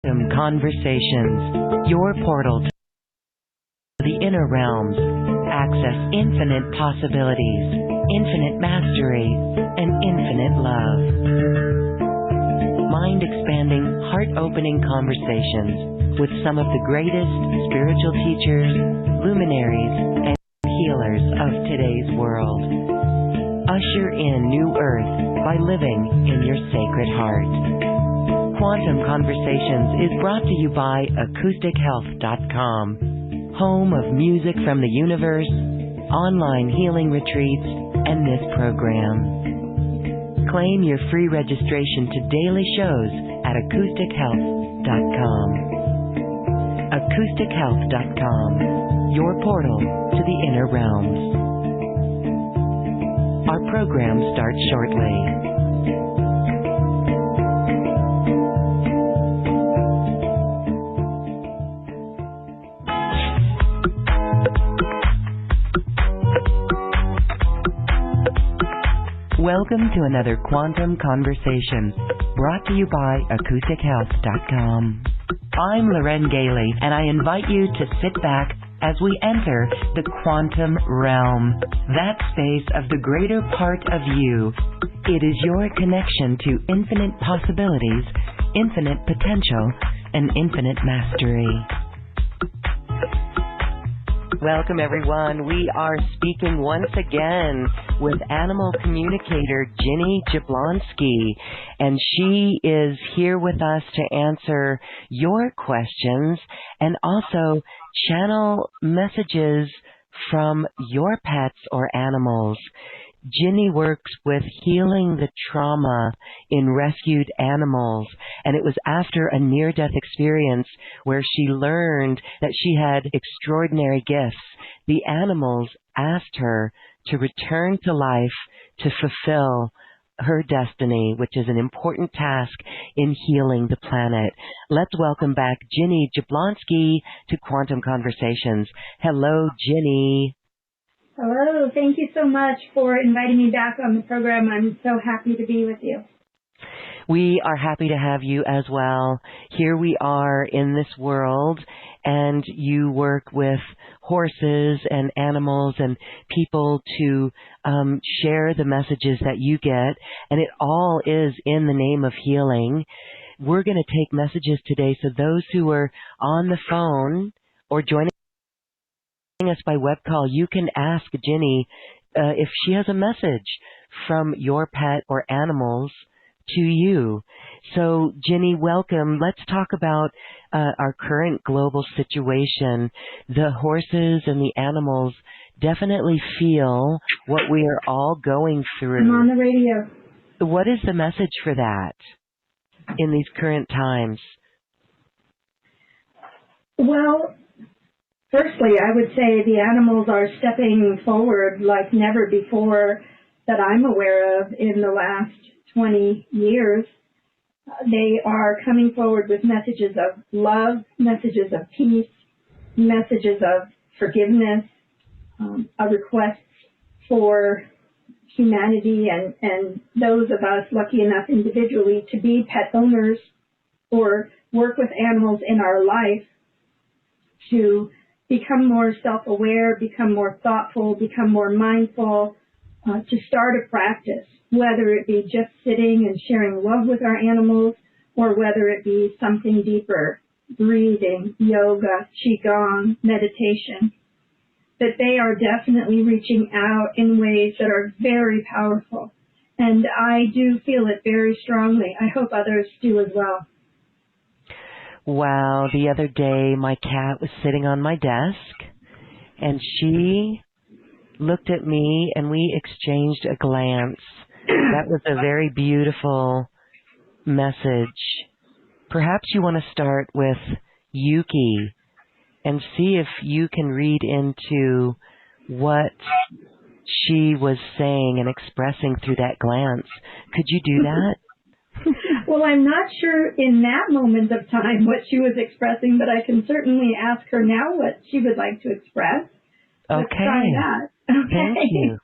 Conversations, your portal to the inner realms. Access infinite possibilities, infinite mastery, and infinite love. Mind-expanding, heart-opening conversations with some of the greatest spiritual teachers, luminaries, and healers of today's world. Usher in new earth by living in your sacred heart. Quantum Conversations is brought to you by acoustichealth.com, home of music from the universe, online healing retreats, and this program. Claim your free registration to daily shows at acoustichealth.com. acoustichealth.com, your portal to the inner realms. Our program starts shortly. Welcome to another Quantum Conversation, brought to you by acoustichealth.com. I'm Loren Gailey, and I invite you to sit back as we enter the quantum realm, that space of the greater part of you. It is your connection to infinite possibilities, infinite potential, and infinite mastery. Welcome, everyone. We are speaking once again with animal communicator Ginny Jablonski, and she is here with us to answer your questions and also channel messages from your pets or animals. Ginny works with healing the trauma in rescued animals, and it was after a near-death experience where she learned that she had extraordinary gifts. The animals asked her to return to life to fulfill her destiny, which is an important task in healing the planet. Let's welcome back Ginny Jablonski to Quantum Conversations. Hello, Ginny. Hello. Thank you so much for inviting me back on the program. I'm so happy to be with you. We are happy to have you as well. Here we are in this world, and you work with horses and animals and people to share the messages that you get, and it all is in the name of healing. We're going to take messages today, so those who are on the phone or joining us by web call, you can ask Ginny if she has a message from your pet or animals to you. So, Ginny, welcome. Let's talk about our current global situation. The horses and the animals definitely feel what we are all going through. I'm on the radio. What is the message for that in these current times? Well, firstly, I would say the animals are stepping forward like never before that I'm aware of in the last 20 years. They are coming forward with messages of love, messages of peace, messages of forgiveness, a request for humanity and those of us lucky enough individually to be pet owners or work with animals in our life to become more self-aware, become more thoughtful, become more mindful, to start a practice, whether it be just sitting and sharing love with our animals or whether it be something deeper, breathing, yoga, qigong, meditation, that they are definitely reaching out in ways that are very powerful. And I do feel it very strongly. I hope others do as well. Wow, the other day my cat was sitting on my desk and she looked at me and we exchanged a glance. That was a very beautiful message. Perhaps you want to start with Yuki and see if you can read into what she was saying and expressing through that glance. Could you do that? Well, I'm not sure in that moment of time what she was expressing, but I can certainly ask her now what she would like to express. Okay. Let's try that. Okay. Thank you.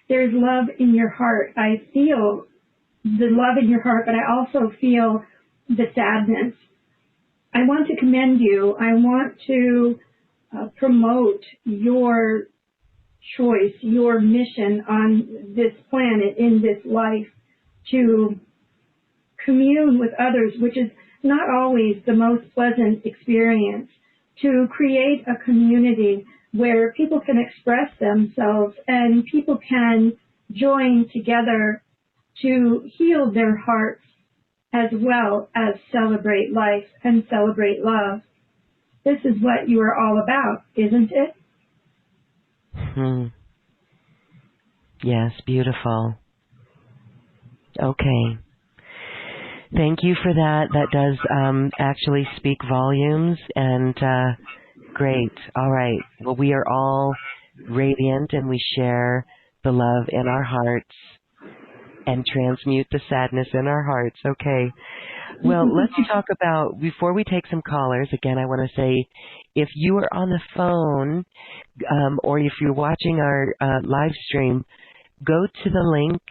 there's love in your heart. I feel the love in your heart, but I also feel the sadness. I want to commend you. I want to promote your choice, your mission on this planet, in this life, to commune with others, which is not always the most pleasant experience, to create a community where people can express themselves and people can join together to heal their hearts as well as celebrate life and celebrate love. This is what you are all about, isn't it? Yes, beautiful. Okay. Thank you for that. That does actually speak volumes, and great. All right. Well, we are all radiant, and we share the love in our hearts and transmute the sadness in our hearts. Okay. Well, let's talk about, before we take some callers, again, I want to say, if you are on the phone or if you're watching our live stream, go to the link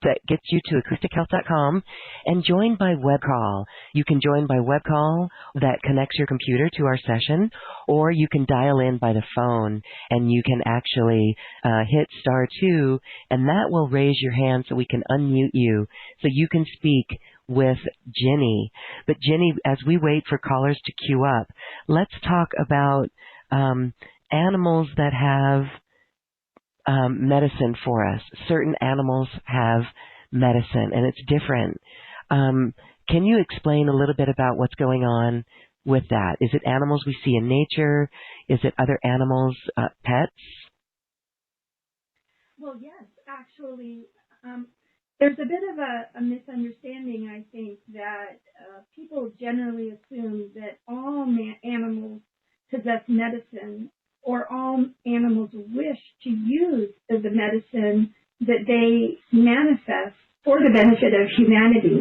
that gets you to acoustichealth.com and join by web call. You can join by web call that connects your computer to our session, or you can dial in by the phone and you can actually hit *2, and that will raise your hand so we can unmute you so you can speak with Ginny. But Ginny, as we wait for callers to queue up, let's talk about animals that have medicine for us. Certain animals have medicine, and it's different. Can you explain a little bit about what's going on with that? Is it animals we see in nature? Is it other animals, pets? Well, yes, actually, there's a bit of a misunderstanding, I think, that people generally assume that all animals possess medicine, or all animals wish to use the medicine that they manifest for the benefit of humanity.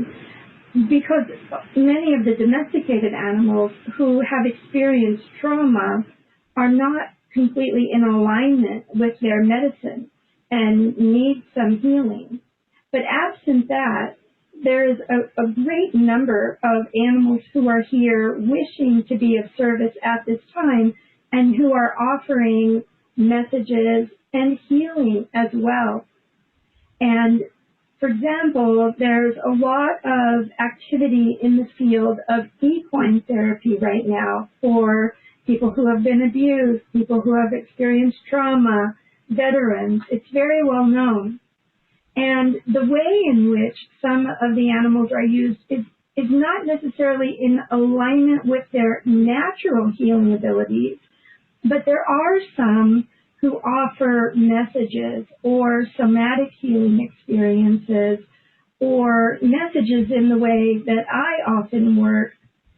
Because many of the domesticated animals who have experienced trauma are not completely in alignment with their medicine and need some healing. But absent that, there is a great number of animals who are here wishing to be of service at this time and who are offering messages and healing as well. And for example, there's a lot of activity in the field of equine therapy right now for people who have been abused, people who have experienced trauma, veterans. It's very well known. And the way in which some of the animals are used is not necessarily in alignment with their natural healing abilities, but there are some who offer messages or somatic healing experiences or messages in the way that I often work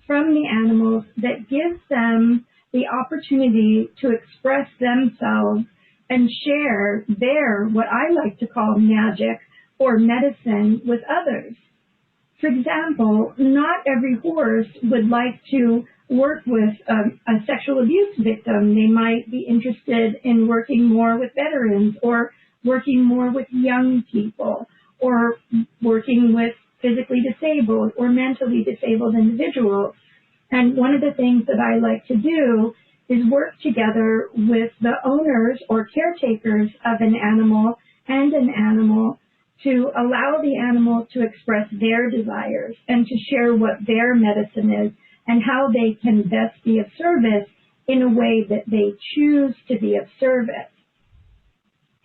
from the animals that gives them the opportunity to express themselves and share their, what I like to call magic or medicine, with others. For example, not every horse would like to work with a sexual abuse victim. They might be interested in working more with veterans, or working more with young people, or working with physically disabled or mentally disabled individuals. And one of the things that I like to do is work together with the owners or caretakers of an animal and an animal to allow the animal to express their desires and to share what their medicine is and how they can best be of service in a way that they choose to be of service.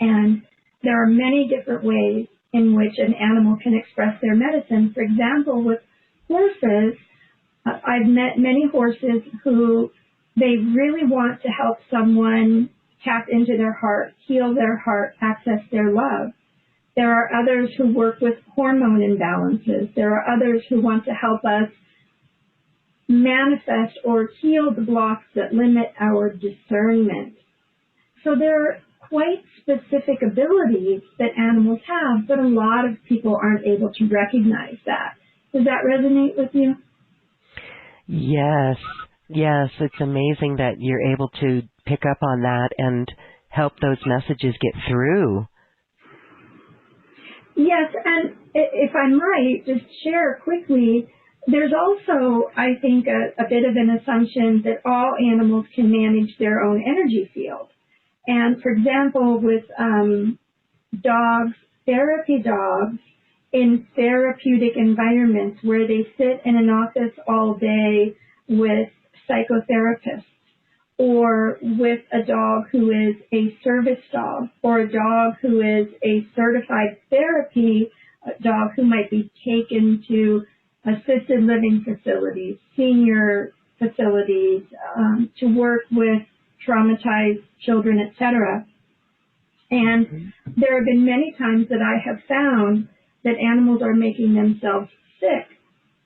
And there are many different ways in which an animal can express their medicine. For example, with horses, I've met many horses who they really want to help someone tap into their heart, heal their heart, access their love. There are others who work with hormone imbalances. There are others who want to help us manifest or heal the blocks that limit our discernment. So there are quite specific abilities that animals have, but a lot of people aren't able to recognize that. Does that resonate with you? Yes. Yes, it's amazing that you're able to pick up on that and help those messages get through. Yes, and if I might just share quickly, there's also, I think, a bit of an assumption that all animals can manage their own energy field. And for example, with dogs, therapy dogs, in therapeutic environments where they sit in an office all day with psychotherapists, or with a dog who is a service dog, or a dog who is a certified therapy dog who might be taken to assisted living facilities, senior facilities, to work with traumatized children, etc. And there have been many times that I have found that animals are making themselves sick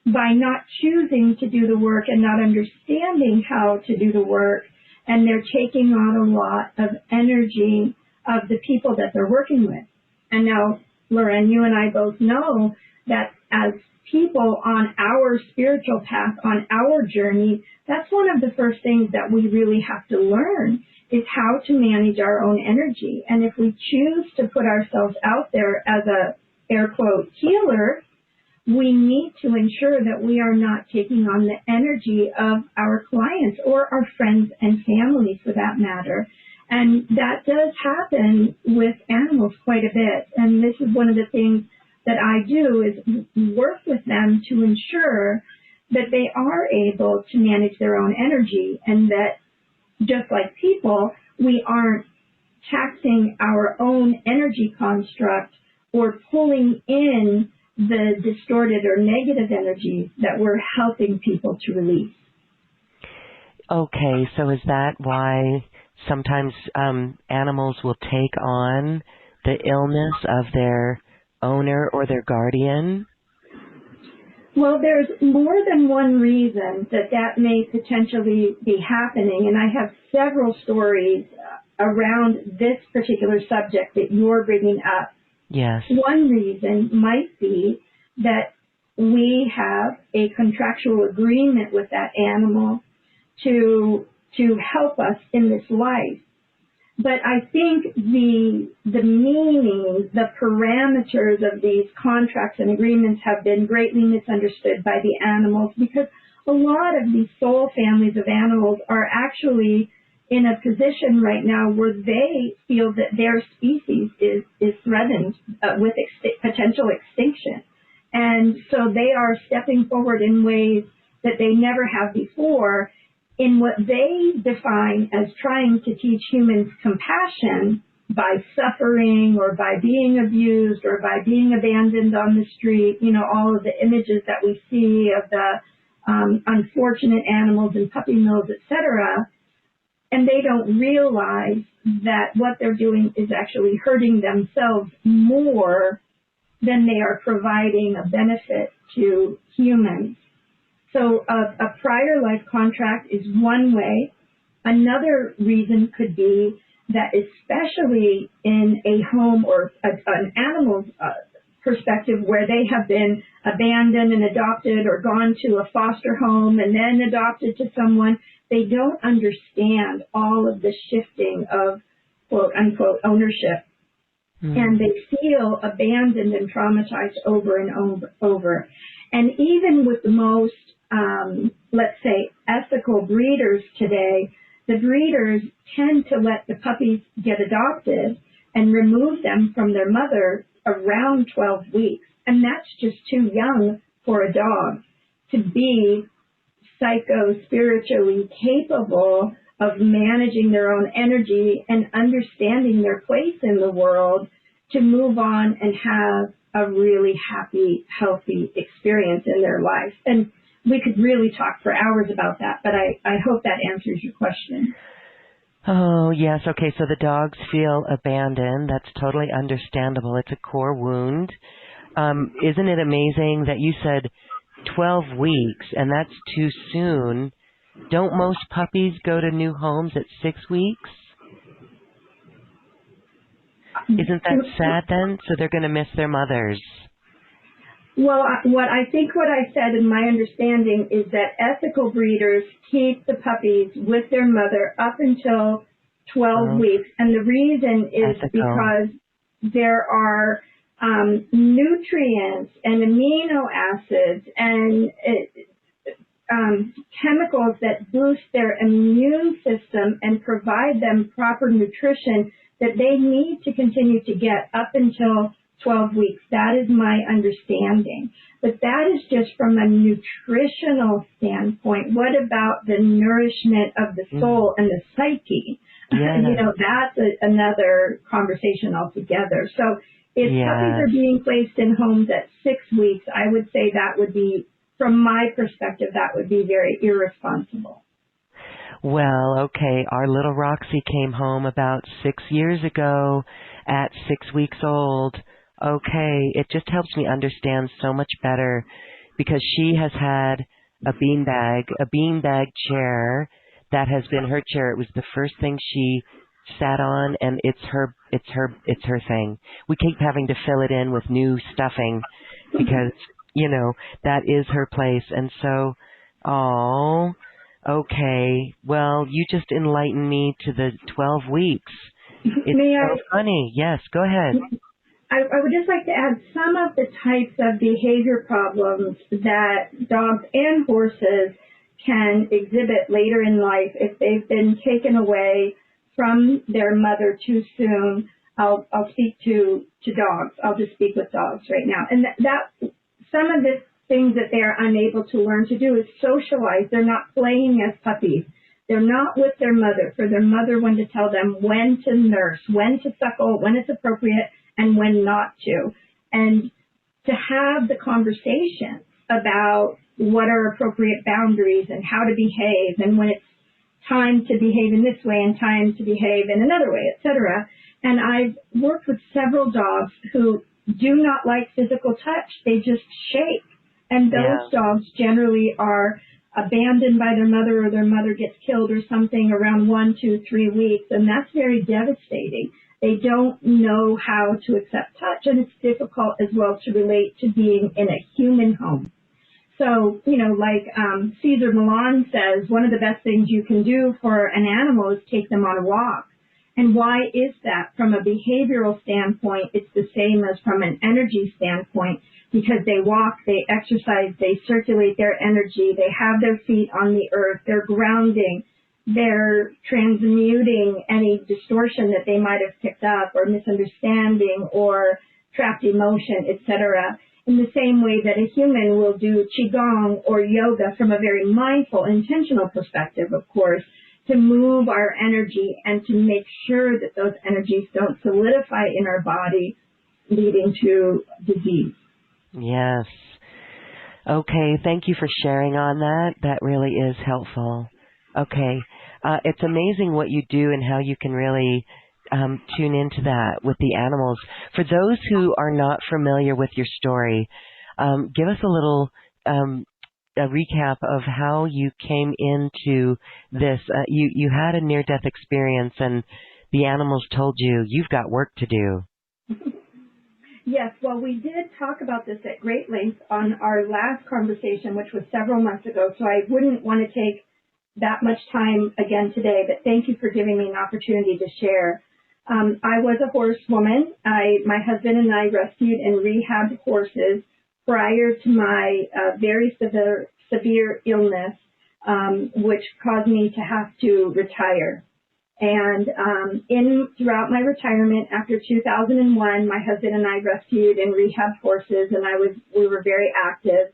by not choosing to do the work and not understanding how to do the work, and they're taking on a lot of energy of the people that they're working with. And now, Lauren, you and I both know that as people on our spiritual path, on our journey, that's one of the first things that we really have to learn is how to manage our own energy. And if we choose to put ourselves out there as a, air quote, healer, we need to ensure that we are not taking on the energy of our clients or our friends and family for that matter. And that does happen with animals quite a bit. And this is one of the things that I do is work with them to ensure that they are able to manage their own energy, and that just like people, we aren't taxing our own energy construct or pulling in the distorted or negative energies that we're helping people to release. Okay, so is that why sometimes animals will take on the illness of their owner or their guardian? Well, there's more than one reason that that may potentially be happening, and I have several stories around this particular subject that you're bringing up. Yes. One reason might be that we have a contractual agreement with that animal to help us in this life. But I think the meaning, the parameters of these contracts and agreements have been greatly misunderstood by the animals, because a lot of these soul families of animals are actually in a position right now where they feel that their species is threatened with potential extinction. And so they are stepping forward in ways that they never have before in what they define as trying to teach humans compassion by suffering or by being abused or by being abandoned on the street, you know, all of the images that we see of the unfortunate animals in puppy mills, etc. And they don't realize that what they're doing is actually hurting themselves more than they are providing a benefit to humans. So a prior life contract is one way. Another reason could be that especially in a home or an animal's perspective where they have been abandoned and adopted or gone to a foster home and then adopted to someone, they don't understand all of the shifting of quote unquote ownership. And they feel abandoned and traumatized over and over. And even with the most, let's say, ethical breeders today, the breeders tend to let the puppies get adopted and remove them from their mother around 12 weeks. And that's just too young for a dog to be psycho-spiritually capable of managing their own energy and understanding their place in the world to move on and have a really happy, healthy experience in their life. And we could really talk for hours about that, but I hope that answers your question. Oh, yes. Okay, so the dogs feel abandoned. That's totally understandable. It's a core wound. Isn't it amazing that you said 12 weeks, and that's too soon? Don't most puppies go to new homes at 6 weeks? Isn't that sad then? So they're going to miss their mothers. Well, what I said in my understanding is that ethical breeders keep the puppies with their mother up until 12 weeks. And the reason is because there are nutrients and amino acids and chemicals that boost their immune system and provide them proper nutrition that they need to continue to get up until 12 weeks. That is my understanding. But that is just from a nutritional standpoint. What about the nourishment of the soul and the psyche? Yeah. That's another conversation altogether. So if puppies are being placed in homes at 6 weeks, I would say that would be, from my perspective, that would be very irresponsible. Well, okay, our little Roxy came home about 6 years ago at 6 weeks old. Okay, it just helps me understand so much better because she has had a beanbag chair that has been her chair. It was the first thing she sat on, and it's her thing. We keep having to fill it in with new stuffing because, that is her place. And so, okay. Well, you just enlightened me to the 12 weeks. It's so funny. Yes, go ahead. I would just like to add some of the types of behavior problems that dogs and horses can exhibit later in life if they've been taken away from their mother too soon. I'll speak to dogs. I'll just speak with dogs right now. And that some of the things that they're unable to learn to do is socialize. They're not playing as puppies. They're not with their mother, for their mother when to tell them when to nurse, when to suckle, when it's appropriate, and when not to. And to have the conversation about what are appropriate boundaries and how to behave and when it's time to behave in this way and time to behave in another way, etc. And I've worked with several dogs who do not like physical touch. They just shake. And those dogs generally are abandoned by their mother, or their mother gets killed or something around 1, 2, 3 weeks. And that's very devastating. They don't know how to accept touch, and it's difficult as well to relate to being in a human home. So, like Cesar Millan says, one of the best things you can do for an animal is take them on a walk. And why is that? From a behavioral standpoint, it's the same as from an energy standpoint, because they walk, they exercise, they circulate their energy, they have their feet on the earth, they're grounding, they're transmuting any distortion that they might have picked up or misunderstanding or trapped emotion, etc. In the same way that a human will do qigong or yoga from a very mindful, intentional perspective, of course, to move our energy and to make sure that those energies don't solidify in our body, leading to disease. Yes. Okay, thank you for sharing on that. That really is helpful. Okay. It's amazing what you do and how you can really tune into that with the animals. For those who are not familiar with your story, give us a little a recap of how you came into this. You had a near-death experience, and the animals told you, you've got work to do. Yes, well, we did talk about this at great length on our last conversation, which was several months ago, so I wouldn't want to take that much time again today, but thank you for giving me an opportunity to share. I was a horsewoman. My husband and I rescued and rehabbed horses prior to my very severe illness, which caused me to have to retire. And throughout my retirement after 2001, my husband and I rescued and rehabbed horses, and we were very active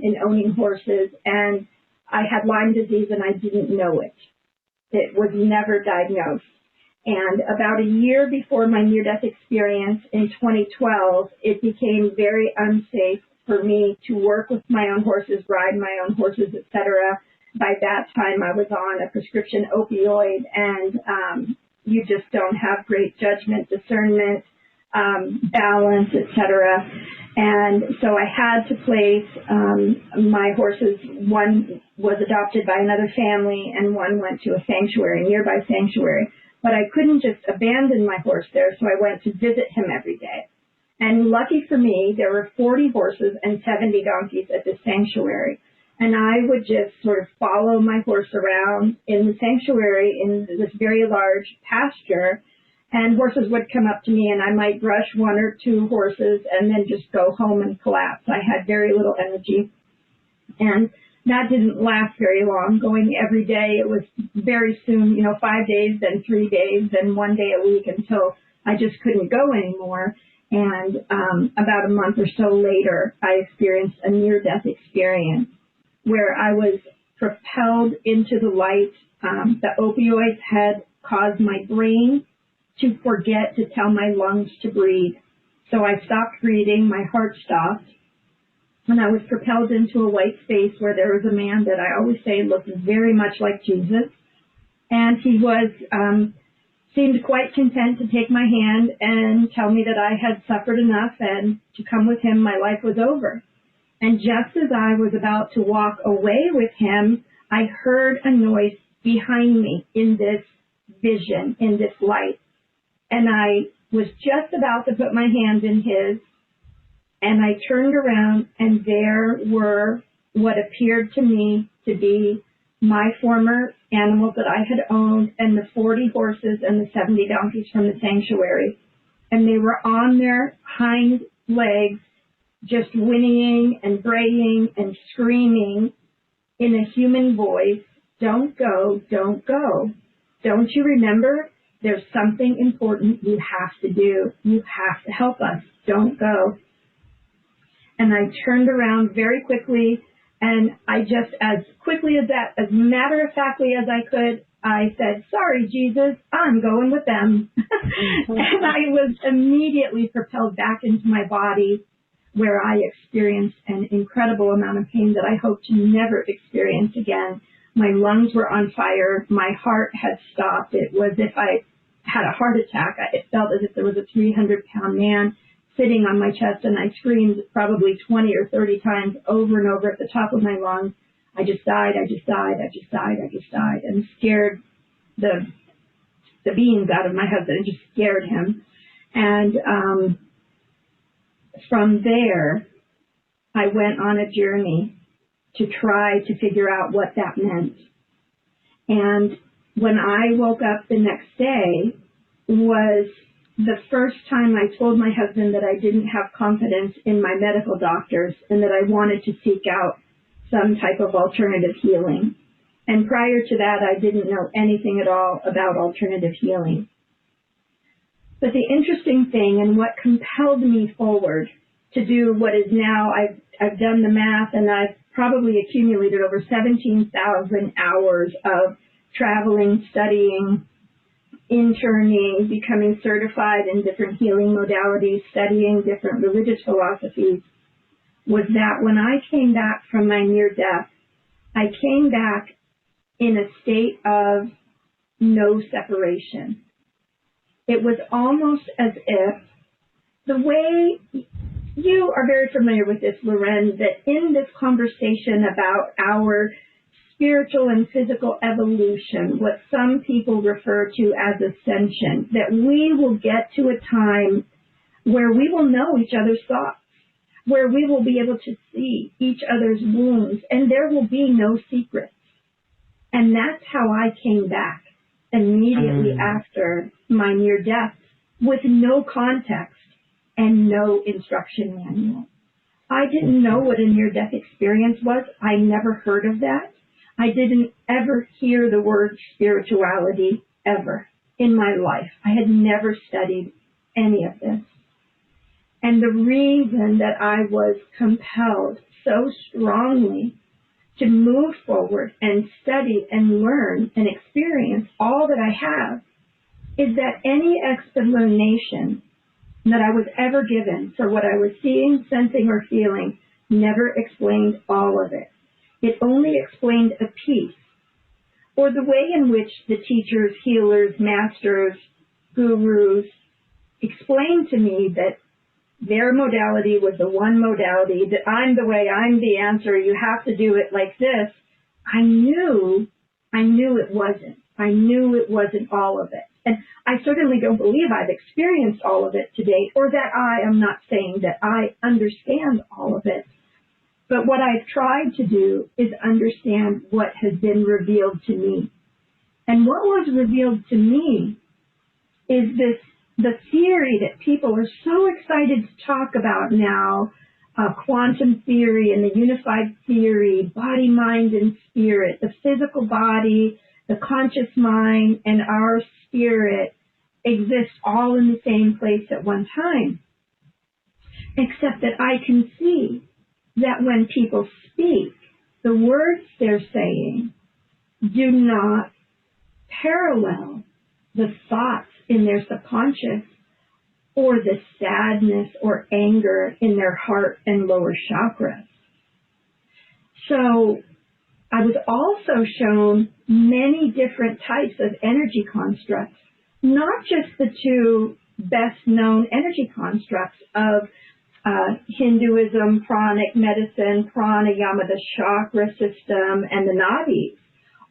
in owning horses. And I had Lyme disease, and I didn't know it. It was never diagnosed. And about a year before my near-death experience in 2012, it became very unsafe for me to work with my own horses, ride my own horses, etc. By that time, I was on a prescription opioid, and you just don't have great judgment, discernment, balance, etc. And so I had to place my horses. One was adopted by another family, and one went to a nearby sanctuary. But I couldn't just abandon my horse there, so I went to visit him every day. And lucky for me, there were 40 horses and 70 donkeys at the sanctuary. And I would just sort of follow my horse around in the sanctuary in this very large pasture. And horses would come up to me, and I might brush one or two horses and then just go home and collapse. I had very little energy. And that didn't last very long, going every day. It was very soon, 5 days, then 3 days, then 1 day a week until I just couldn't go anymore. And about a month or so later, I experienced a near-death experience where I was propelled into the light. The opioids had caused my brain to forget to tell my lungs to breathe. So I stopped breathing, my heart stopped, and I was propelled into a white space where there was a man that I always say looked very much like Jesus. And he was, seemed quite content to take my hand and tell me that I had suffered enough and to come with him, my life was over. And just as I was about to walk away with him, I heard a noise behind me in this vision, in this light. And I was just about to put my hand in his, and I turned around, and there were what appeared to me to be my former animals that I had owned, and the 40 horses and the 70 donkeys from the sanctuary. And they were on their hind legs, just whinnying and braying and screaming in a human voice, "Don't go, don't go. Don't you remember? There's something important you have to do. You have to help us. Don't go." And I turned around very quickly, and I just, as quickly as that, as matter-of-factly as I could, I said, "Sorry, Jesus, I'm going with them." And I was immediately propelled back into my body, where I experienced an incredible amount of pain that I hope to never experience again. My lungs were on fire. My heart had stopped. It was as if I had a heart attack. It felt as if there was a 300-pound man sitting on my chest, and I screamed probably 20 or 30 times over and over at the top of my lungs, "I just died, I just died, I just died, I just died," and scared the beans out of my husband. It just scared him. And from there, I went on a journey to try to figure out what that meant. And when I woke up the next day was the first time I told my husband that I didn't have confidence in my medical doctors and that I wanted to seek out some type of alternative healing. And prior to that, I didn't know anything at all about alternative healing. But the interesting thing, and what compelled me forward to do what is now, I've done the math, and I've probably accumulated over 17,000 hours of traveling, studying, interning, becoming certified in different healing modalities, studying different religious philosophies, was that when I came back from my near death, I came back in a state of no separation. It was almost as if the way, you are very familiar with this, Loren, that in this conversation about our spiritual and physical evolution, what some people refer to as ascension, that we will get to a time where we will know each other's thoughts, where we will be able to see each other's wounds, and there will be no secrets. And that's how I came back immediately after my near death, with no context and no instruction manual. I didn't know what a near-death experience was. I never heard of that. I didn't ever hear the word spirituality ever in my life. I had never studied any of this. And the reason that I was compelled so strongly to move forward and study and learn and experience all that I have is that any explanation that I was ever given for what I was seeing, sensing, or feeling never explained all of it. It only explained a piece, or the way in which the teachers, healers, masters, gurus explained to me that their modality was the one modality, that I'm the way, I'm the answer, you have to do it like this. I knew it wasn't. I knew it wasn't all of it. And I certainly don't believe I've experienced all of it to date, or that I am not saying that I understand all of it. But what I've tried to do is understand what has been revealed to me. And what was revealed to me is the theory that people are so excited to talk about now, quantum theory and the unified theory, body, mind, and spirit, the physical body, the conscious mind, and our spirit exist all in the same place at one time. Except that I can see that when people speak, the words they're saying do not parallel the thoughts in their subconscious or the sadness or anger in their heart and lower chakras. So I was also shown many different types of energy constructs, not just the two best known energy constructs of Hinduism, pranic medicine, pranayama, the chakra system, and the nadis,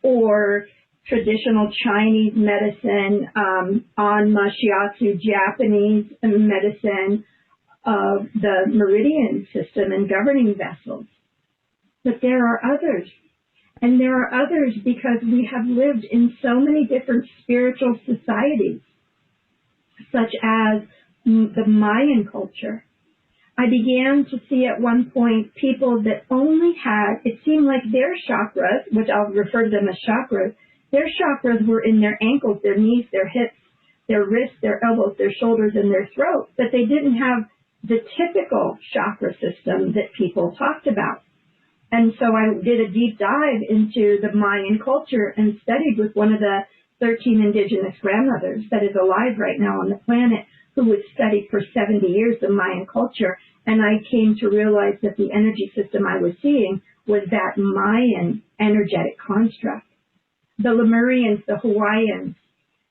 or traditional Chinese medicine, Anma Shiatsu, Japanese medicine of the meridian system and governing vessels. But there are others. And there are others because we have lived in so many different spiritual societies, such as the Mayan culture. I began to see at one point people that only had, it seemed like their chakras, which I'll refer to them as chakras, their chakras were in their ankles, their knees, their hips, their wrists, their elbows, their shoulders, and their throat, but they didn't have the typical chakra system that people talked about. And so I did a deep dive into the Mayan culture and studied with one of the 13 indigenous grandmothers that is alive right now on the planet, who was studied for 70 years the Mayan culture. And I came to realize that the energy system I was seeing was that Mayan energetic construct. The Lemurians, the Hawaiians,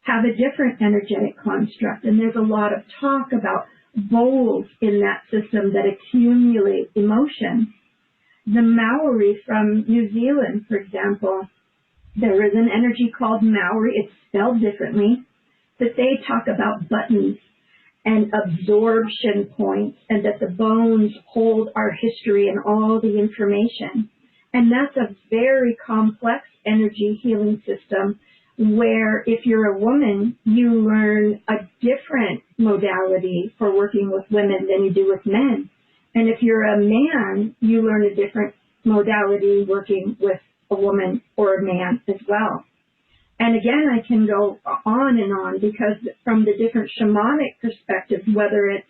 have a different energetic construct. And there's a lot of talk about bowls in that system that accumulate emotion. The Maori from New Zealand, for example, there is an energy called Maori. It's spelled differently, but they talk about buttons and absorption points, and that the bones hold our history and all the information. And that's a very complex energy healing system where if you're a woman, you learn a different modality for working with women than you do with men. And if you're a man, you learn a different modality working with a woman or a man as well. And again, I can go on and on because from the different shamanic perspectives, whether it's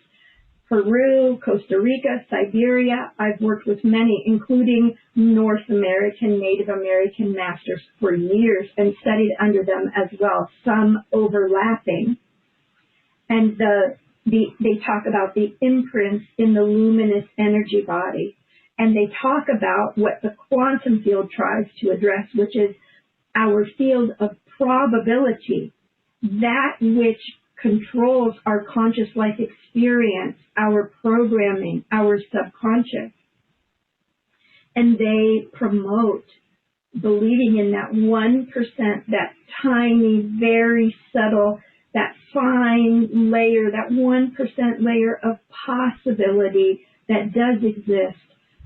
Peru, Costa Rica, Siberia, I've worked with many, including North American, Native American masters for years and studied under them as well, some overlapping. And they talk about the imprints in the luminous energy body. And they talk about what the quantum field tries to address, which is our field of probability, that which controls our conscious life experience, our programming, our subconscious. And they promote believing in that 1%, that tiny, very subtle, that fine layer, that 1% layer of possibility that does exist,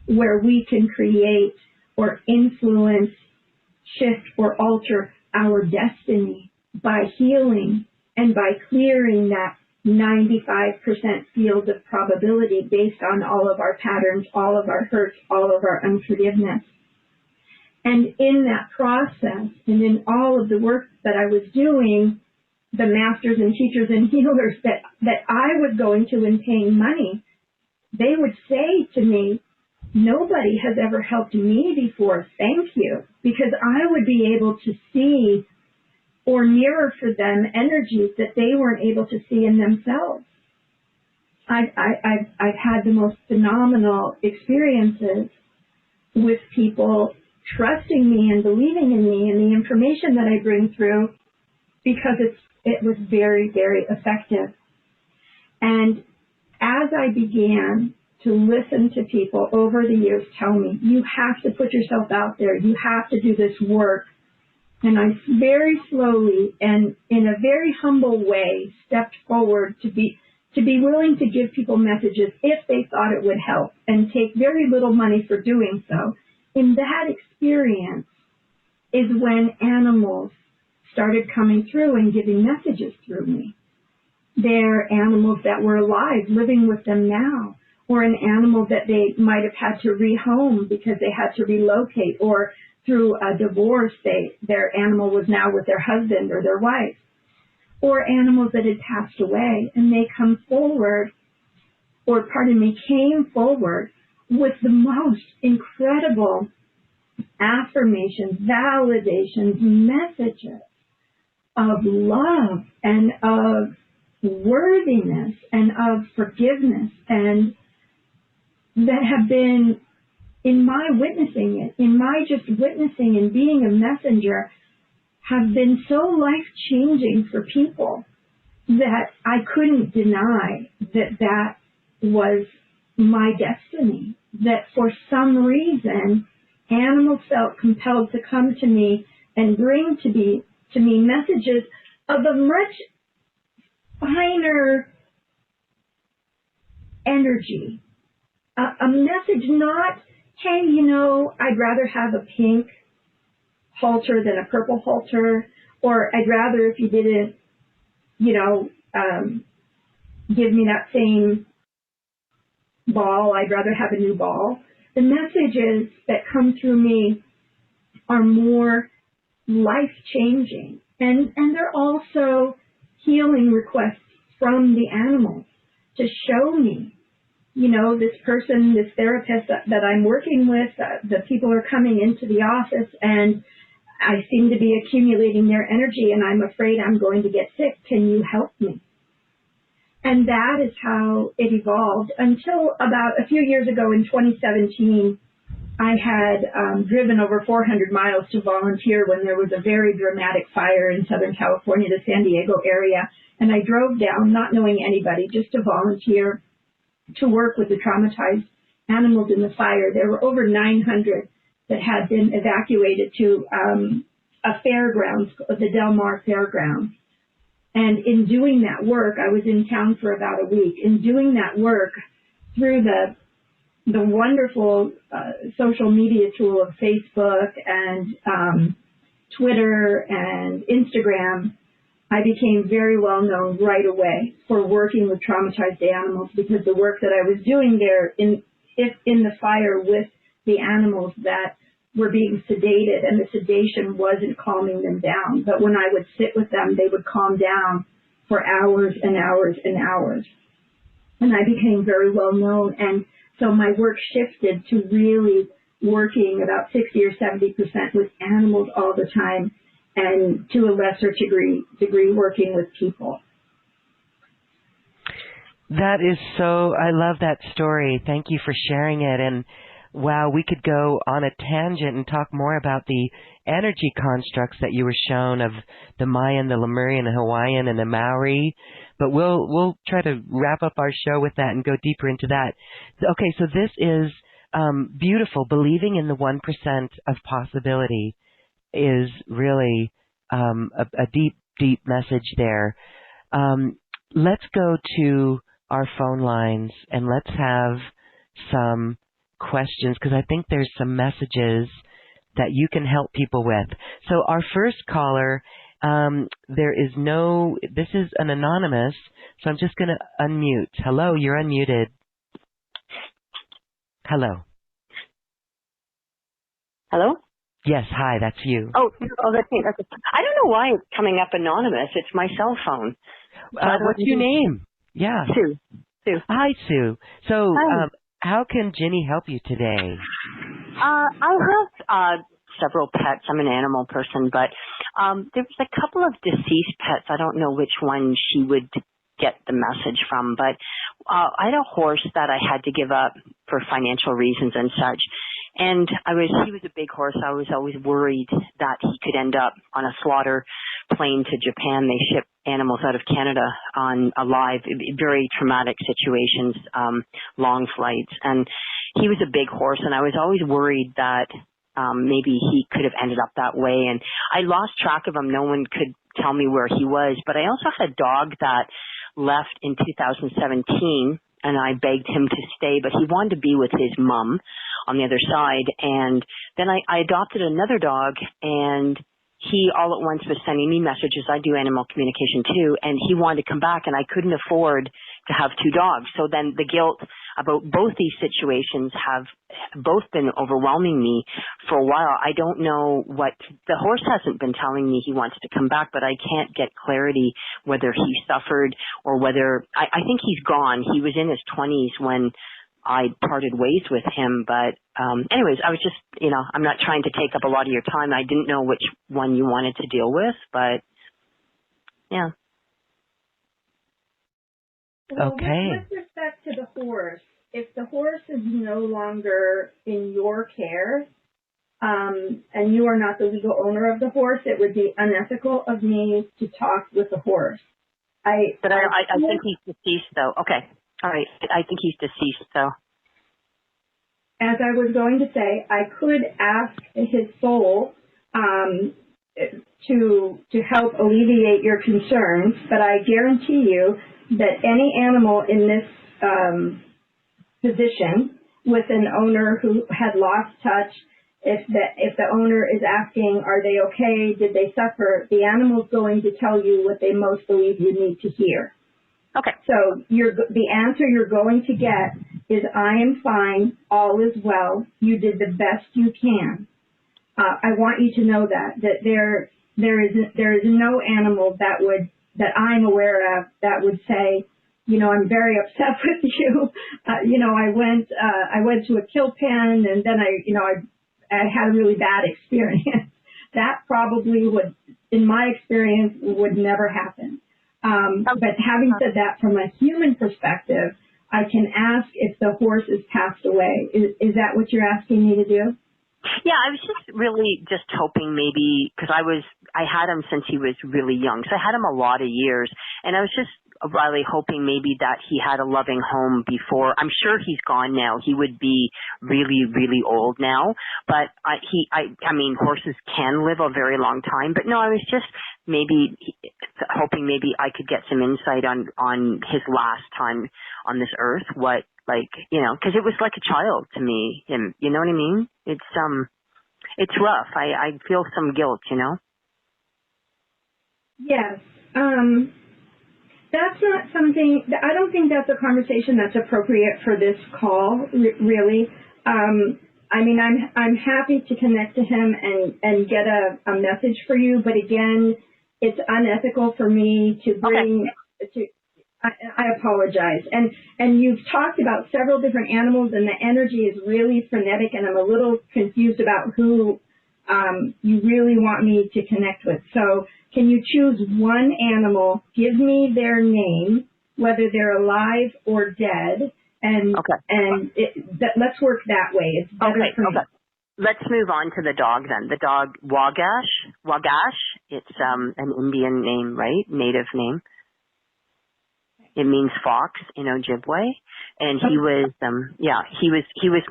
where we can create or influence, shift or alter our destiny by healing and by clearing that 95% field of probability based on all of our patterns, all of our hurts, all of our unforgiveness. And in that process, and in all of the work that I was doing, the masters and teachers and healers that I was going to and paying money, they would say to me, nobody has ever helped me before, thank you, because I would be able to see or mirror for them energies that they weren't able to see in themselves. I've had the most phenomenal experiences with people trusting me and believing in me and the information that I bring through because it was very, very effective. And as I began to listen to people over the years tell me, you have to put yourself out there, you have to do this work. And I very slowly and in a very humble way stepped forward to be willing to give people messages if they thought it would help and take very little money for doing so. In that experience is when animals started coming through and giving messages through me. their animals that were alive, living with them now, or an animal that they might have had to rehome because they had to relocate, or through a divorce, their animal was now with their husband or their wife, or animals that had passed away, and they come forward, or pardon me, came forward with the most incredible affirmations, validations, messages of love and of worthiness and of forgiveness, and that have been, in my witnessing it, in my just witnessing and being a messenger, have been so life-changing for people that I couldn't deny that that was my destiny, that for some reason animals felt compelled to come to me and bring to me messages of a much finer energy, a message not, hey, I'd rather have a pink halter than a purple halter, or I'd rather if you didn't, give me that same ball, I'd rather have a new ball. The messages that come through me are more life-changing, and they're also healing requests from the animals to show me, this person, this therapist that I'm working with, the people are coming into the office and I seem to be accumulating their energy and I'm afraid I'm going to get sick. Can you help me? And that is how it evolved until about a few years ago in 2017, I had driven over 400 miles to volunteer when there was a very dramatic fire in Southern California, the San Diego area. And I drove down, not knowing anybody, just to volunteer to work with the traumatized animals in the fire. There were over 900 that had been evacuated to a fairgrounds, the Del Mar Fairgrounds. And in doing that work, I was in town for about a week. In doing that work through the wonderful social media tool of Facebook and Twitter and Instagram, I became very well known right away for working with traumatized animals, because the work that I was doing there in the fire with the animals that were being sedated, and the sedation wasn't calming them down. But when I would sit with them, they would calm down for hours and hours and hours. And I became very well known. And so my work shifted to really working about 60 or 70% with animals all the time, and to a lesser degree working with people. That is so, I love that story. Thank you for sharing it. And wow, we could go on a tangent and talk more about the energy constructs that you were shown of the Mayan, the Lemurian, the Hawaiian, and the Maori. But we'll try to wrap up our show with that and go deeper into that. Okay, so this is beautiful. Believing in the 1% of possibility is really a deep, deep message there. Let's go to our phone lines and let's have some questions, because I think there's some messages that you can help people with. So our first caller, this is an anonymous, so I'm just going to unmute. Hello, you're unmuted. Hello. Hello? Yes, hi, that's you. Oh, that's me. I don't know why it's coming up anonymous. It's my cell phone. What's your name? Yeah. Sue. Hi, Sue. So, Hi. how can Ginny help you today? I have several pets. I'm an animal person, but there was a couple of deceased pets. I don't know which one she would get the message from, but I had a horse that I had to give up for financial reasons and such. And he was a big horse. I was always worried that he could end up on a slaughter plane to Japan. They ship animals out of Canada on alive, very traumatic situations, long flights. And he was a big horse, and I was always worried that maybe he could have ended up that way. And I lost track of him. No one could tell me where he was. But I also had a dog that left in 2017, and I begged him to stay, but he wanted to be with his mom on the other side. And then I adopted another dog, and he all at once was sending me messages. I do animal communication too, and he wanted to come back, and I couldn't afford to have 2 dogs. So then the guilt about both these situations have both been overwhelming me for a while. I don't know what, the horse hasn't been telling me he wants to come back, but I can't get clarity whether he suffered or whether, I think he's gone. He was in his 20s when I parted ways with him, but anyways, I was just, I'm not trying to take up a lot of your time. I didn't know which one you wanted to deal with, but yeah. Well, Okay. with respect to the horse, if the horse is no longer in your care, and you are not the legal owner of the horse, it would be unethical of me to talk with the horse. I think he's deceased, though. Okay. All right. I think he's deceased, so. As I was going to say, I could ask his soul to help alleviate your concerns, but I guarantee you that any animal in this position with an owner who had lost touch, if the owner is asking, are they okay, did they suffer, the animal's going to tell you what they most believe you need to hear. Okay. So the answer you're going to get is, I am fine, all is well, you did the best you can. I want you to know that there is no animal that I'm aware of that would say, I'm very upset with you. I went to a kill pen and then I had a really bad experience. That probably would, in my experience, would never happen. But having said that, from a human perspective, I can ask if the horse is passed away. Is that what you're asking me to do? Yeah, I was just really just hoping maybe, because I had him since he was really young, so I had him a lot of years, and I was just really hoping maybe that he had a loving home before. I'm sure he's gone now. He would be really, really old now, but I mean, horses can live a very long time, but no, I was just maybe hoping maybe I could get some insight on his last time on this earth, what, like, because it was like a child to me, him, you know what I mean? It's rough. I feel some guilt, Yes. That's not something, I don't think that's a conversation that's appropriate for this call, really. I'm happy to connect to him and get a message for you, but again, it's unethical for me to bring, I apologize. And you've talked about several different animals, and the energy is really frenetic, and I'm a little confused about who you really want me to connect with. So can you choose one animal, give me their name, whether they're alive or dead, and let's work that way. It's better for me. Okay. Let's move on to the dog then. The dog, Wagash. It's an Indian name, right? Native name. It means fox in Ojibwe, and he was, he was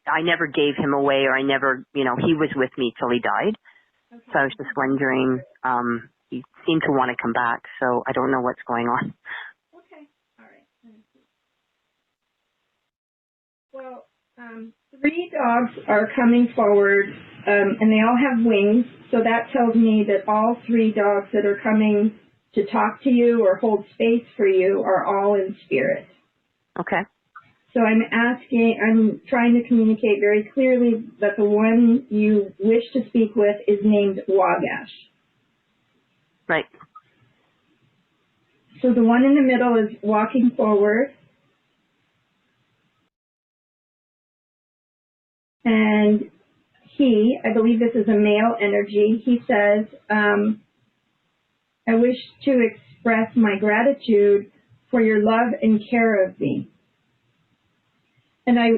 I never gave him away, or I never, he was with me till he died. Okay. So I was just wondering, he seemed to want to come back, so I don't know what's going on. Okay, all right. Well, 3 dogs are coming forward, and they all have wings, so that tells me that all 3 dogs that are coming to talk to you or hold space for you are all in spirit. Okay. So I'm trying to communicate very clearly that the one you wish to speak with is named Wagash. Right. So the one in the middle is walking forward. And I believe this is a male energy, he says, I wish to express my gratitude for your love and care of me. And I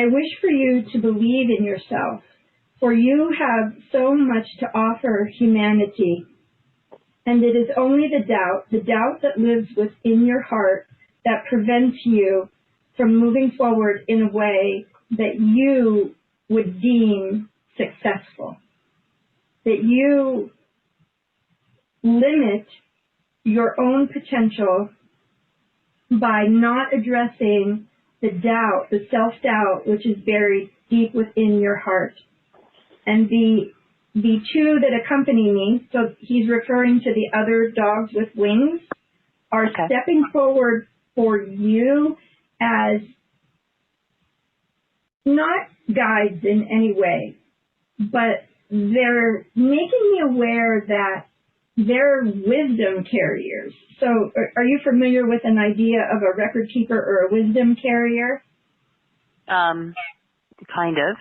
wish for you to believe in yourself, for you have so much to offer humanity. And it is only the doubt that lives within your heart, that prevents you from moving forward in a way that you would deem successful. That you limit your own potential by not addressing the doubt, the self-doubt, which is buried deep within your heart. and the two that accompany me, so he's referring to the other dogs with wings, are stepping forward for you as not guides in any way, but they're making me aware that they're wisdom carriers. So are you familiar with an idea of a record keeper or a wisdom carrier? Kind of.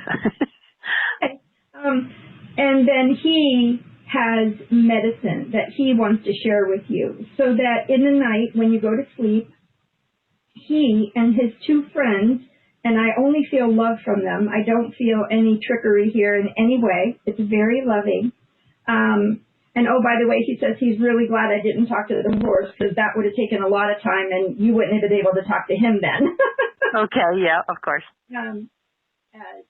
And then he has medicine that he wants to share with you, so that in the night when you go to sleep, he and his two friends, and I only feel love from them. I don't feel any trickery here in any way. It's very loving. And oh, by the way, he says he's really glad I didn't talk to the horse, because that would have taken a lot of time and you wouldn't have been able to talk to him then. Okay, yeah, of course.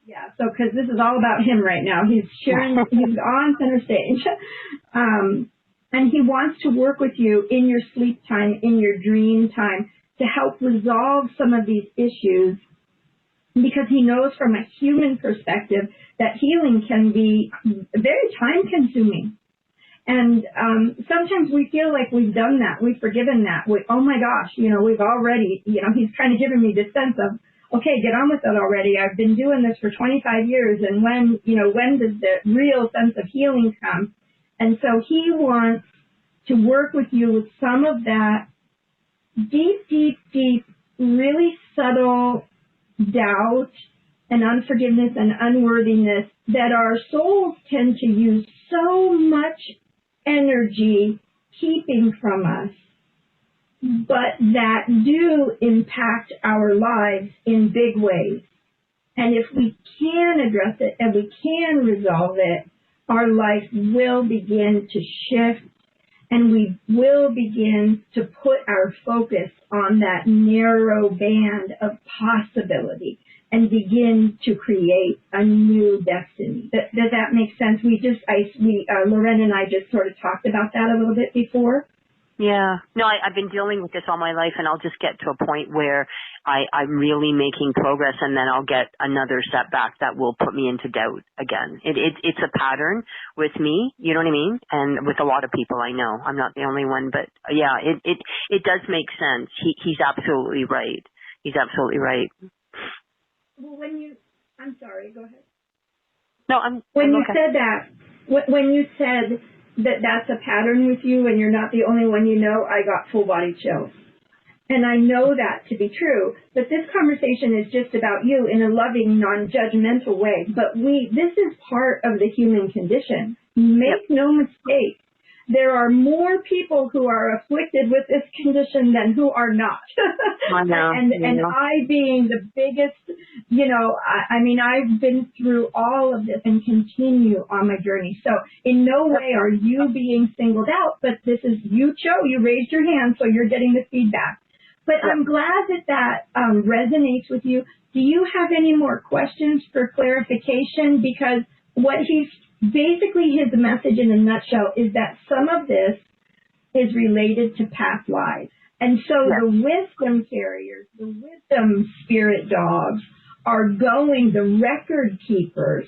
Yeah, so because this is all about him right now. He's sharing, he's on center stage. And he wants to work with you in your sleep time, in your dream time, to help resolve some of these issues, because he knows from a human perspective that healing can be very time consuming. And sometimes we feel like we've done that, we've forgiven that. Oh my gosh, we've already, he's kind of giving me this sense of, okay, get on with it already. I've been doing this for 25 years, and when does the real sense of healing come? And so he wants to work with you with some of that deep, really subtle doubt and unforgiveness and unworthiness that our souls tend to use so much energy keeping from us, but that do impact our lives in big ways. And if we can address it and we can resolve it, our life will begin to shift, and we will begin to put our focus on that narrow band of possibility and begin to create a new destiny. Does that make sense? Loren and I just sort of talked about that a little bit before. Yeah. No, I've been dealing with this all my life, and I'll just get to a point where I'm really making progress, and then I'll get another setback that will put me into doubt again. It's a pattern with me, you know what I mean? And with a lot of people I know. I'm not the only one, but yeah, it does make sense. He's absolutely right. He's absolutely right. Well, I'm sorry, go ahead. No, When you okay. said that, when you said that that's a pattern with you and you're not the only one I got full body chills. And I know that to be true, but this conversation is just about you in a loving, non-judgmental way. But this is part of the human condition. Make no mistake. There are more people who are afflicted with this condition than who are not. I know. And I being the biggest, I've been through all of this and continue on my journey. So in no way are you being singled out, but this is you raised your hand, so you're getting the feedback. But I'm glad that resonates with you. Do you have any more questions for clarification? Because basically his message in a nutshell is that some of this is related to past lives. And so the wisdom carriers, the wisdom spirit dogs are the record keepers,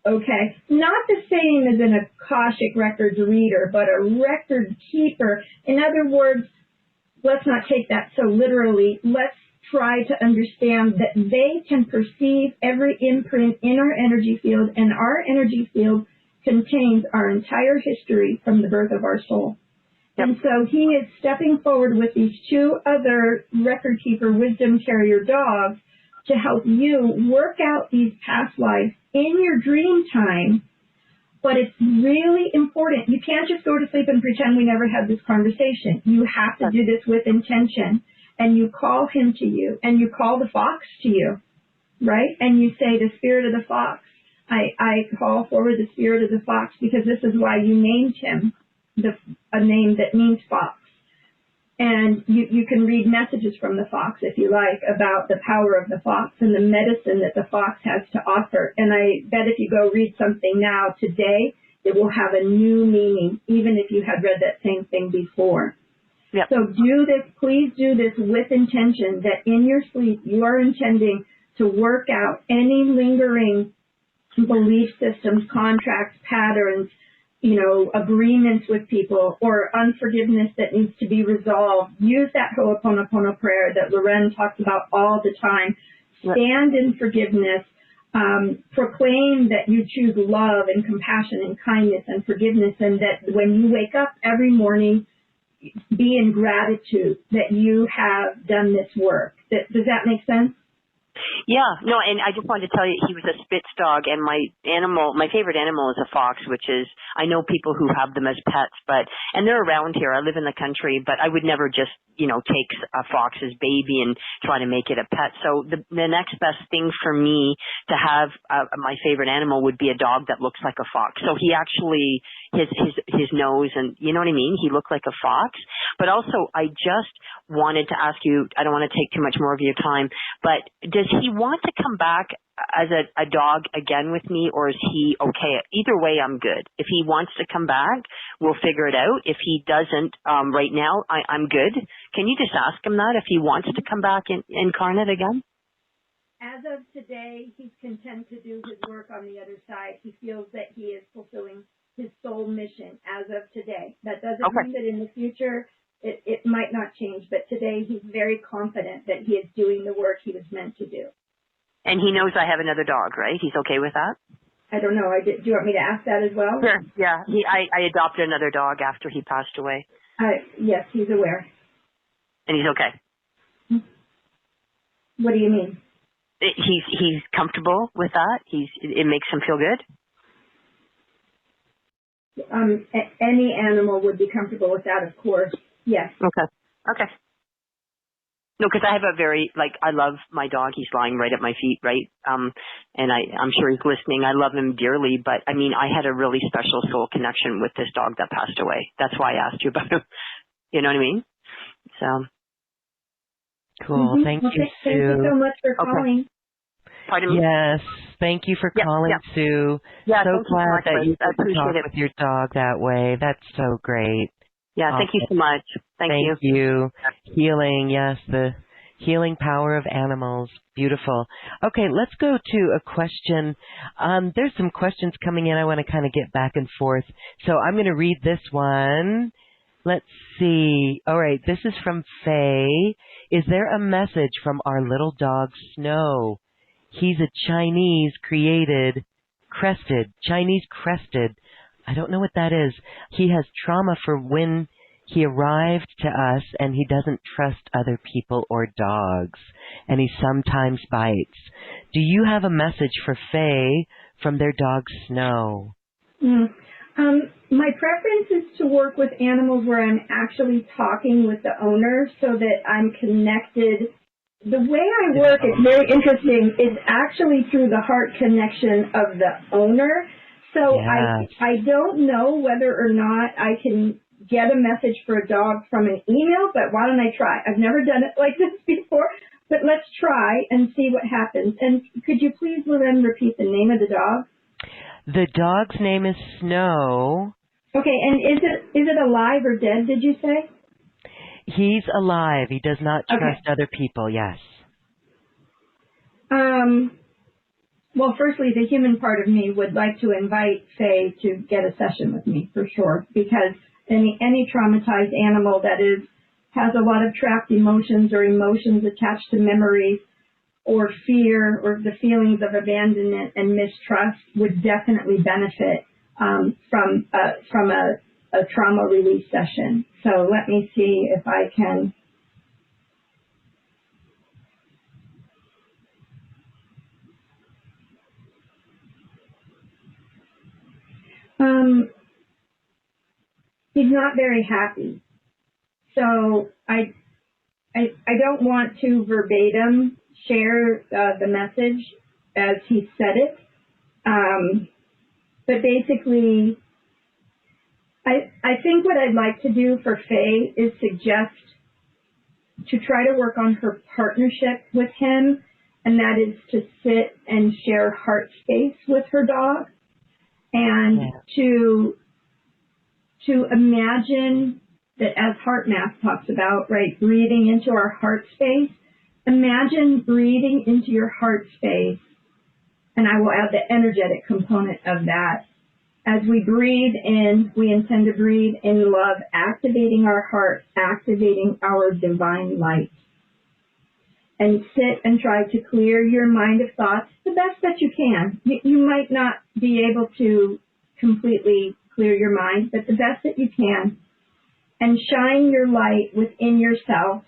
okay? Not the same as an Akashic Records reader, but a record keeper. In other words, let's not take that so literally. Let's try to understand that they can perceive every imprint in our energy field, and our energy field contains our entire history from the birth of our soul. Yep. And so he is stepping forward with these two other record keeper wisdom carrier dogs to help you work out these past lives in your dream time. But it's really important. You can't just go to sleep and pretend we never had this conversation. You have to do this with intention. And you call him to you, and you call the fox to you, right? And you say, the spirit of the fox. I call forward the spirit of the fox, because this is why you named him a name that means fox. And you can read messages from the fox, if you like, about the power of the fox and the medicine that the fox has to offer. And I bet if you go read something now today, it will have a new meaning, even if you had read that same thing before. Yep. So please do this with intention, that in your sleep you are intending to work out any lingering belief systems, contracts, patterns, agreements with people, or unforgiveness that needs to be resolved. Use that Ho'oponopono prayer that Loren talks about all the time. Stand in forgiveness. Proclaim that you choose love and compassion and kindness and forgiveness, and that when you wake up every morning, be in gratitude that you have done this work. Does that make sense? Yeah, no, and I just wanted to tell you, he was a Spitz dog, and my favorite animal is a fox, which is, I know people who have them as pets, and they're around here. I live in the country, but I would never just, take a fox's baby and try to make it a pet. So the next best thing for me to have my favorite animal would be a dog that looks like a fox. So he actually, his nose and, you know what I mean? He looked like a fox. But also, I just wanted to ask you, I don't want to take too much more of your time, but does he want to come back as a dog again with me, or is he okay? Either way, I'm good. If he wants to come back, we'll figure it out. If he doesn't, right now, I'm good. Can you just ask him that if he wants to come back incarnate again? As of today, he's content to do his work on the other side. He feels that he is fulfilling his soul mission as of today. That doesn't mean that in the future it might not change, but today he's very confident that he is doing the work he was meant to do. And he knows I have another dog, right? He's okay with that? I don't know. Do you want me to ask that as well? Sure. Yeah. I adopted another dog after he passed away. Yes, he's aware. And he's okay. What do you mean? He's comfortable with that. It makes him feel good. Any animal would be comfortable with that, of course. Yes. Okay. No, because I have I love my dog. He's lying right at my feet, right? And I'm sure he's listening. I love him dearly, but I mean, I had a really special soul connection with this dog that passed away. That's why I asked you about him. You know what I mean? So. Cool. Thank you, Sue. Thank you so much for calling. Pardon me? Yes. Thank you for calling, Sue. Yeah, so glad that you I could talk appreciate it. with your dog that way. That's so great. Yeah, thank you so much. Thank you. Healing, yes, the healing power of animals. Beautiful. Okay, let's go to a question. There's some questions coming in. I want to kind of get back and forth. So I'm going to read this one. Let's see. All right, this is from Faye. Is there a message from our little dog, Snow? He's a Chinese crested. I don't know what that is. He has trauma for when he arrived to us, and he doesn't trust other people or dogs, and he sometimes bites. Do you have a message for Faye from their dog, Snow? My preference is to work with animals where I'm actually talking with the owner so that I'm connected. The way I work is very interesting. It's actually through the heart connection of the owner. So I don't know whether or not I can get a message for a dog from an email, but why don't I try? I've never done it like this before, but let's try and see what happens. And could you please, Loren, repeat the name of the dog? The dog's name is Snow. Okay, and is it alive or dead, did you say? He's alive. He does not trust other people, yes. Well, firstly, the human part of me would like to invite Faye to get a session with me for sure, because any traumatized animal that has a lot of trapped emotions or emotions attached to memories or fear or the feelings of abandonment and mistrust would definitely benefit from a trauma release session. So let me see if I can. He's not very happy. So I don't want to verbatim share the message as he said it. But basically, I think what I'd like to do for Faye is suggest to try to work on her partnership with him, and that is to sit and share heart space with her dog, and to imagine that, as Heart Math talks about, right, breathing into our heart space. Imagine breathing into your heart space and I will add the energetic component of that. As we breathe in, we intend to breathe in love, activating our heart, activating our divine light. And sit and try to clear your mind of thoughts the best that you can. You might not be able to completely clear your mind, but the best that you can. And shine your light within yourself,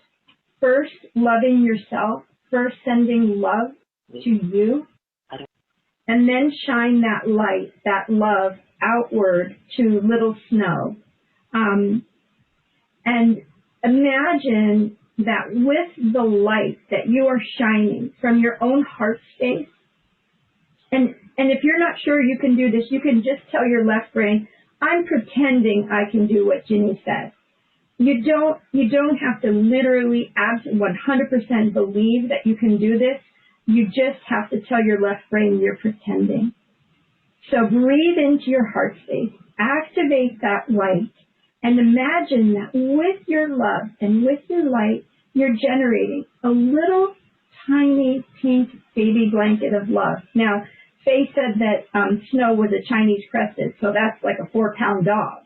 first loving yourself, first sending love to you, and then shine that light, that love outward to little Snow. And imagine that with the light that you are shining from your own heart space, and if you're not sure you can do this, you can just tell your left brain, I'm pretending I can do what Ginny says. You don't have to literally 100% believe that you can do this. You just have to tell your left brain you're pretending. So breathe into your heart space, activate that light, and imagine that with your love and with your light, you're generating a little tiny pink baby blanket of love. Now, Faye said that Snow was a Chinese crested, so that's like a 4-pound dog.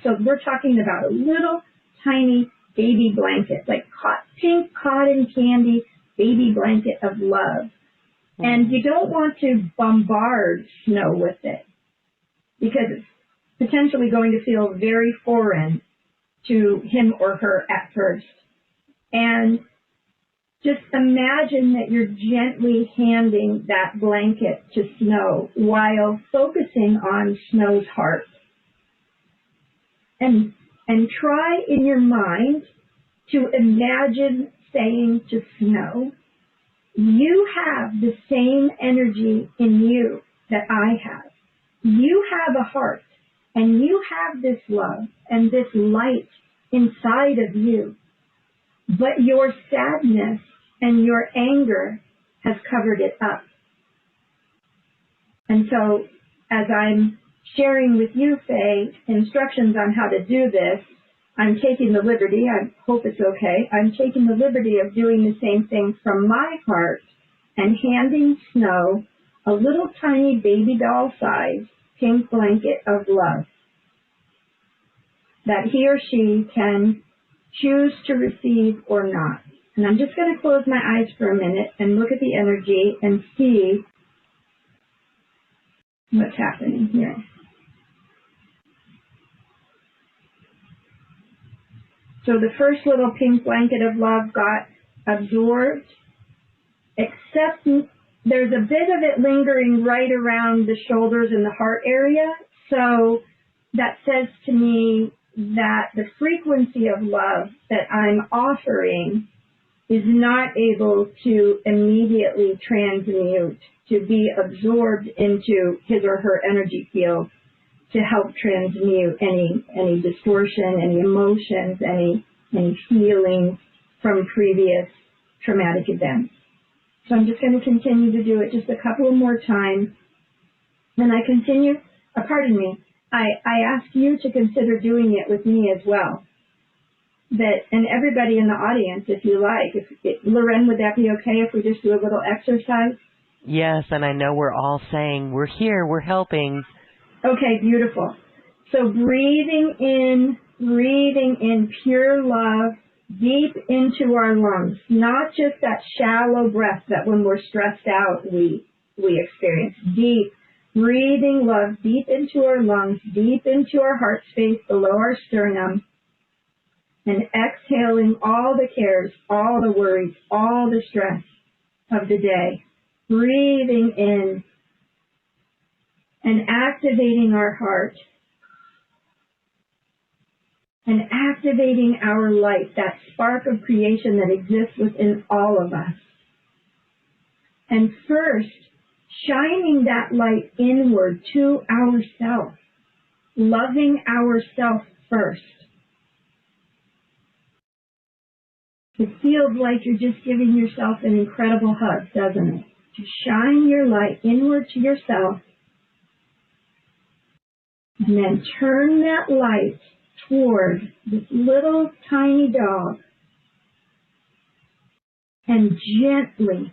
So we're talking about a little tiny baby blanket, like pink cotton candy baby blanket of love. And you don't want to bombard Snow with it because it's potentially going to feel very foreign to him or her at first. And just imagine that you're gently handing that blanket to Snow while focusing on Snow's heart. And try in your mind to imagine saying to Snow, you have the same energy in you that I have. You have a heart, and you have this love and this light inside of you. But your sadness and your anger has covered it up. And so, as I'm sharing with you, Faye, instructions on how to do this, I'm taking the liberty, I hope it's okay, I'm taking the liberty of doing the same thing from my heart and handing Snow a little tiny baby doll size pink blanket of love that he or she can choose to receive or not. And I'm just going to close my eyes for a minute and look at the energy and see what's happening here. So the first little pink blanket of love got absorbed, except there's a bit of it lingering right around the shoulders and the heart area. So that says to me that the frequency of love that I'm offering is not able to immediately transmute, to be absorbed into his or her energy field, to help transmute any distortion, any emotions, any feelings from previous traumatic events. So I'm just going to continue to do it just a couple more times. Then I continue, I ask you to consider doing it with me as well. And everybody in the audience, if you like, Loren, would that be okay if we just do a little exercise? Yes, and I know we're all saying, we're here, we're helping. Okay, beautiful. So breathing in pure love deep into our lungs, not just that shallow breath that when we're stressed out we experience. Deep, breathing love deep into our lungs, deep into our heart space below our sternum, and exhaling all the cares, all the worries, all the stress of the day. Breathing in and activating our heart and activating our light, that spark of creation that exists within all of us. And first, shining that light inward to ourselves, loving ourselves first. It feels like you're just giving yourself an incredible hug, doesn't it? To shine your light inward to yourself, and then turn that light toward this little tiny dog and gently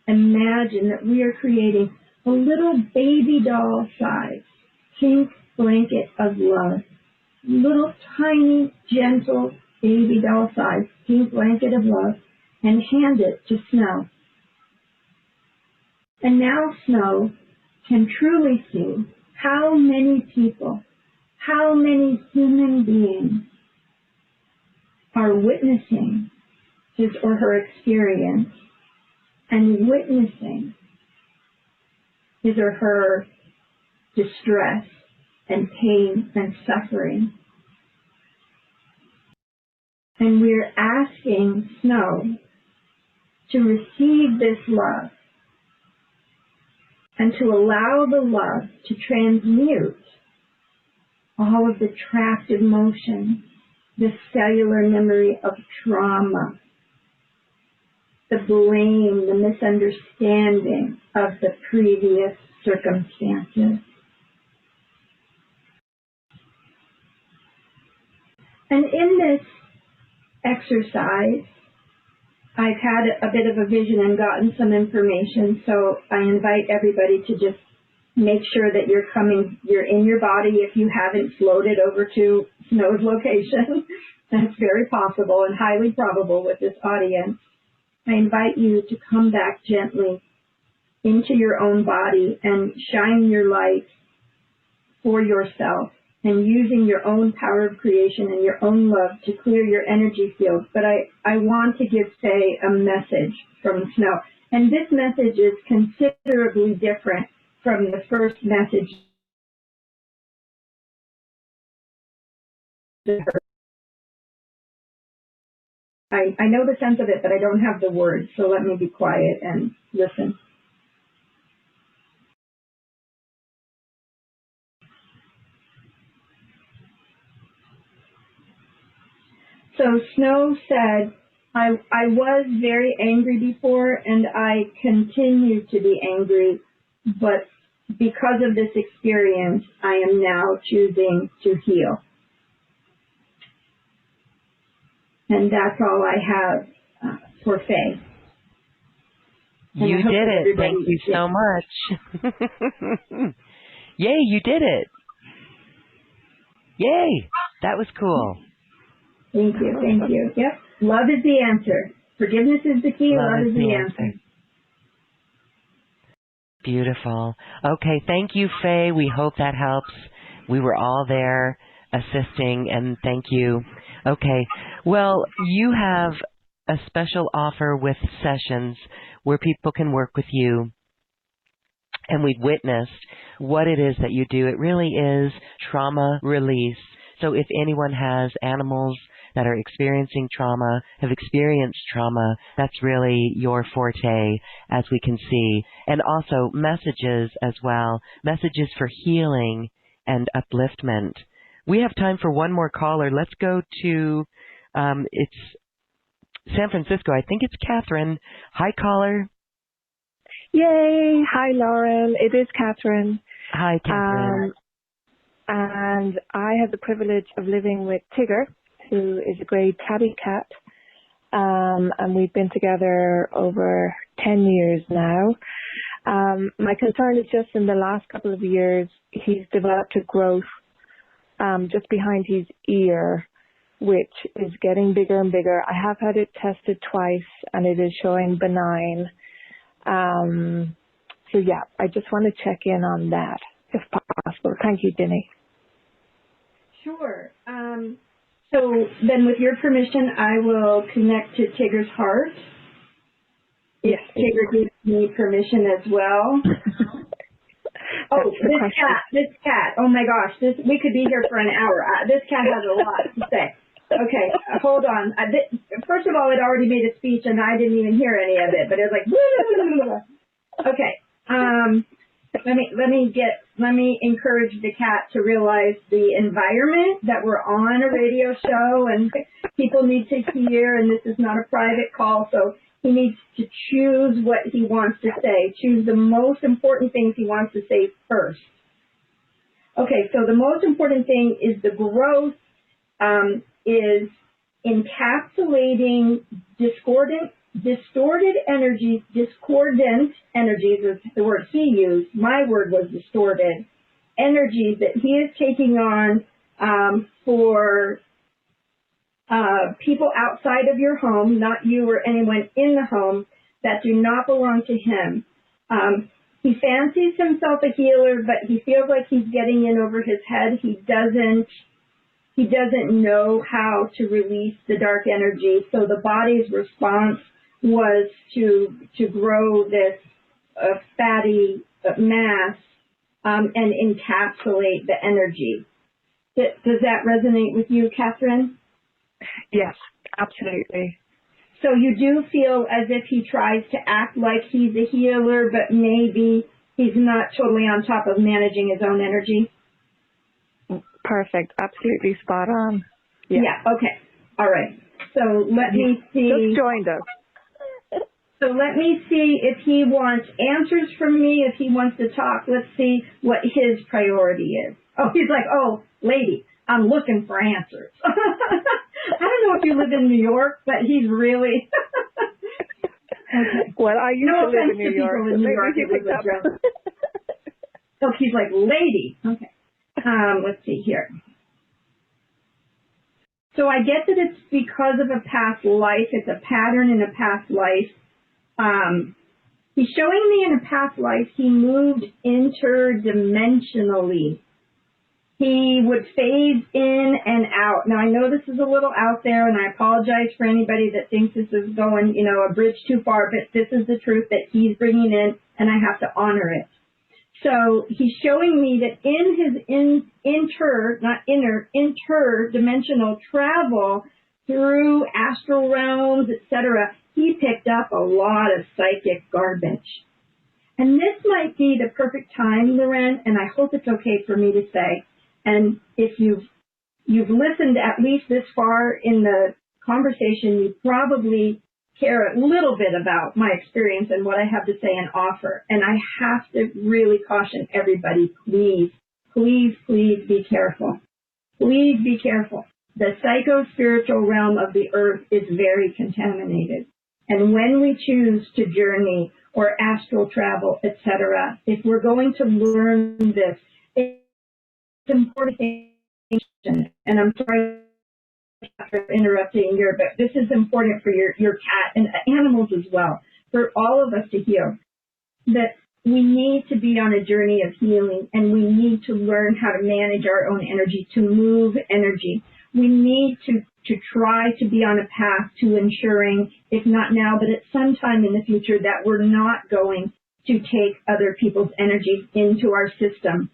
imagine that we are creating a little baby doll size pink blanket of love. Little tiny, gentle baby doll size pink blanket of love, and hand it to Snow. And now Snow can truly see how many people, how many human beings are witnessing his or her experience and witnessing his or her distress and pain and suffering. And we're asking Snow to receive this love and to allow the love to transmute all of the trapped emotions, the cellular memory of trauma, the blame, the misunderstanding of the previous circumstances. And in this exercise, I've had a bit of a vision and gotten some information, so I invite everybody to just make sure that you're in your body if you haven't floated over to Snow's location. That's very possible and highly probable with this audience. I invite you to come back gently into your own body and shine your light for yourself and using your own power of creation and your own love to clear your energy field. But I want to give Faye a message from Snow. And this message is considerably different from the first message to her. I know the sense of it, but I don't have the words, so let me be quiet and listen. So Snow said, I was very angry before, and I continue to be angry, but because of this experience, I am now choosing to heal. And that's all I have for Faye. You did it. Thank you so much. Yay, you did it. Yay. That was cool. Thank you. Thank you. Yep. Love is the answer. Forgiveness is the key. Love is the answer. Beautiful. Okay. Thank you, Faye. We hope that helps. We were all there assisting, and thank you. Okay. Well, you have a special offer with sessions where people can work with you, and we've witnessed what it is that you do. It really is trauma release. So if anyone has animals that are experiencing trauma, have experienced trauma, that's really your forte, as we can see. And also messages as well, messages for healing and upliftment. We have time for one more caller. Let's go to, it's San Francisco. I think it's Catherine. Hi, caller. Yay. Hi, Lauren. It is Catherine. Hi, Catherine. And I have the privilege of living with Tigger, who is a grey tabby cat. And we've been together over 10 years now. My concern is just in the last couple of years, he's developed a growth just behind his ear, which is getting bigger and bigger. I have had it tested twice, and it is showing benign. So yeah, I just want to check in on that, if possible. Thank you, Ginny. Sure. So then with your permission, I will connect to Tigger's heart. Yes. Tigger gives me permission as well. Oh, this cat. Oh my gosh, we could be here for an hour. This cat has a lot to say. Okay, hold on. First of all, it already made a speech, and I didn't even hear any of it. But it was like, okay. Let me encourage the cat to realize the environment that we're on a radio show, and people need to hear. And this is not a private call, so he needs to choose what he wants to say. Choose the most important things he wants to say first. Okay, so the most important thing is the growth is encapsulating discordant distorted energies, discordant energies is the word he used. My word was distorted energies that he is taking on for people outside of your home, not you or anyone in the home, that do not belong to him. He fancies himself a healer, but he feels like he's getting in over his head. He doesn't know how to release the dark energy. So the body's response was to grow this fatty mass and encapsulate the energy. Does that resonate with you, Catherine? Yes, absolutely. So you do feel as if he tries to act like he's a healer, but maybe he's not totally on top of managing his own energy? Perfect. Absolutely spot on. Yeah, okay. All right. So let me see. Just joined us. So let me see if he wants answers from me, if he wants to talk. Let's see what his priority is. Oh, he's like, oh, lady, I'm looking for answers. I don't know if you live in New York, but he's really... Okay. Well, I used to live in New York. In New York, it was a joke. So he's like, lady. Okay. Let's see here. So I get that it's because of a past life. It's a pattern in a past life. He's showing me in a past life he moved interdimensionally. He would phase in and out. Now, I know this is a little out there, and I apologize for anybody that thinks this is going, a bridge too far, but this is the truth that he's bringing in, and I have to honor it. So he's showing me that in his interdimensional travel through astral realms, etc., he picked up a lot of psychic garbage. And this might be the perfect time, Loren, and I hope it's okay for me to say, and if you've listened at least this far in the conversation, you probably care a little bit about my experience and what I have to say and offer. And I have to really caution everybody, please, please, please be careful. Please be careful. The psycho-spiritual realm of the earth is very contaminated. And when we choose to journey or astral travel, etc., if we're going to learn this, it's important. And I'm sorry for interrupting here, but this is important for your cat and animals as well, for all of us to hear, that we need to be on a journey of healing, and we need to learn how to manage our own energy, to move energy. We need to try to be on a path to ensuring, if not now, but at some time in the future, that we're not going to take other people's energies into our system,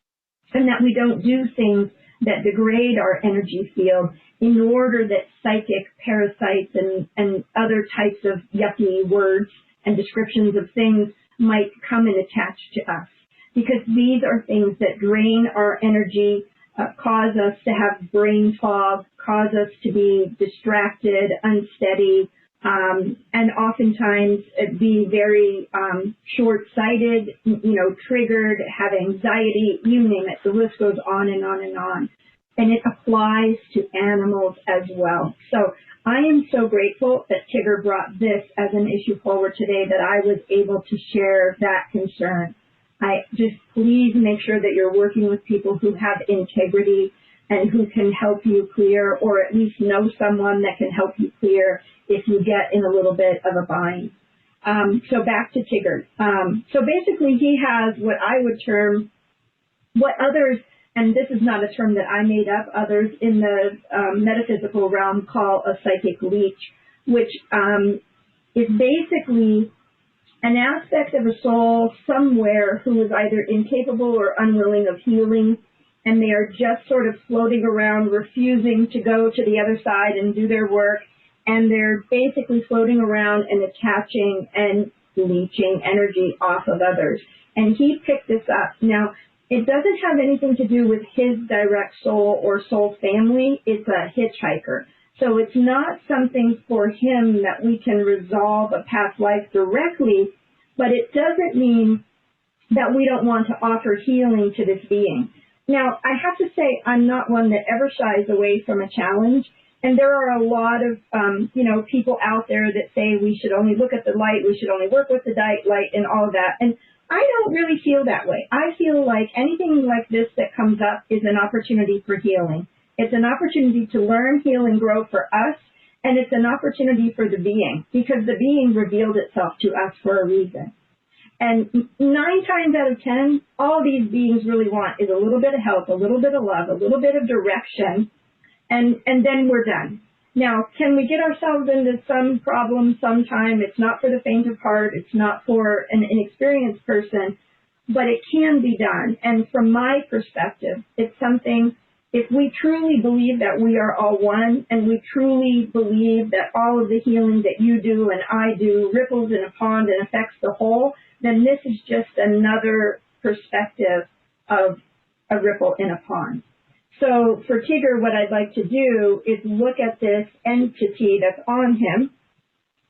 and that we don't do things that degrade our energy field in order that psychic parasites and other types of yucky words and descriptions of things might come and attach to us. Because these are things that drain our energy, cause us to have brain fog, cause us to be distracted, unsteady, and oftentimes be very short-sighted, triggered, have anxiety, you name it. The list goes on and on and on. And it applies to animals as well. So I am so grateful that Tigger brought this as an issue forward today, that I was able to share that concern. Please make sure that you're working with people who have integrity and who can help you clear, or at least know someone that can help you clear if you get in a little bit of a bind. So back to Tigger. So basically he has what I would term, what others, and this is not a term that I made up, others in the metaphysical realm call a psychic leech, which is basically an aspect of a soul somewhere who is either incapable or unwilling of healing, and they are just sort of floating around, refusing to go to the other side and do their work, and they're basically floating around and attaching and leeching energy off of others. And he picked this up. Now, it doesn't have anything to do with his direct soul or soul family. It's a hitchhiker. So it's not something for him that we can resolve a past life directly, but it doesn't mean that we don't want to offer healing to this being. Now, I have to say I'm not one that ever shies away from a challenge, And there are a lot of, people out there that say we should only look at the light, we should only work with the light and all of that. And I don't really feel that way. I feel like anything like this that comes up is an opportunity for healing. It's an opportunity to learn, heal, and grow for us. And it's an opportunity for the being, because the being revealed itself to us for a reason. And 9 times out of 10, all these beings really want is a little bit of help, a little bit of love, a little bit of direction, and then we're done. Now, can we get ourselves into some problem sometime? It's not for the faint of heart. It's not for an inexperienced person, but it can be done. And from my perspective, it's something, if we truly believe that we are all one, and we truly believe that all of the healing that you do and I do ripples in a pond and affects the whole, then this is just another perspective of a ripple in a pond. So for Tigger, what I'd like to do is look at this entity that's on him,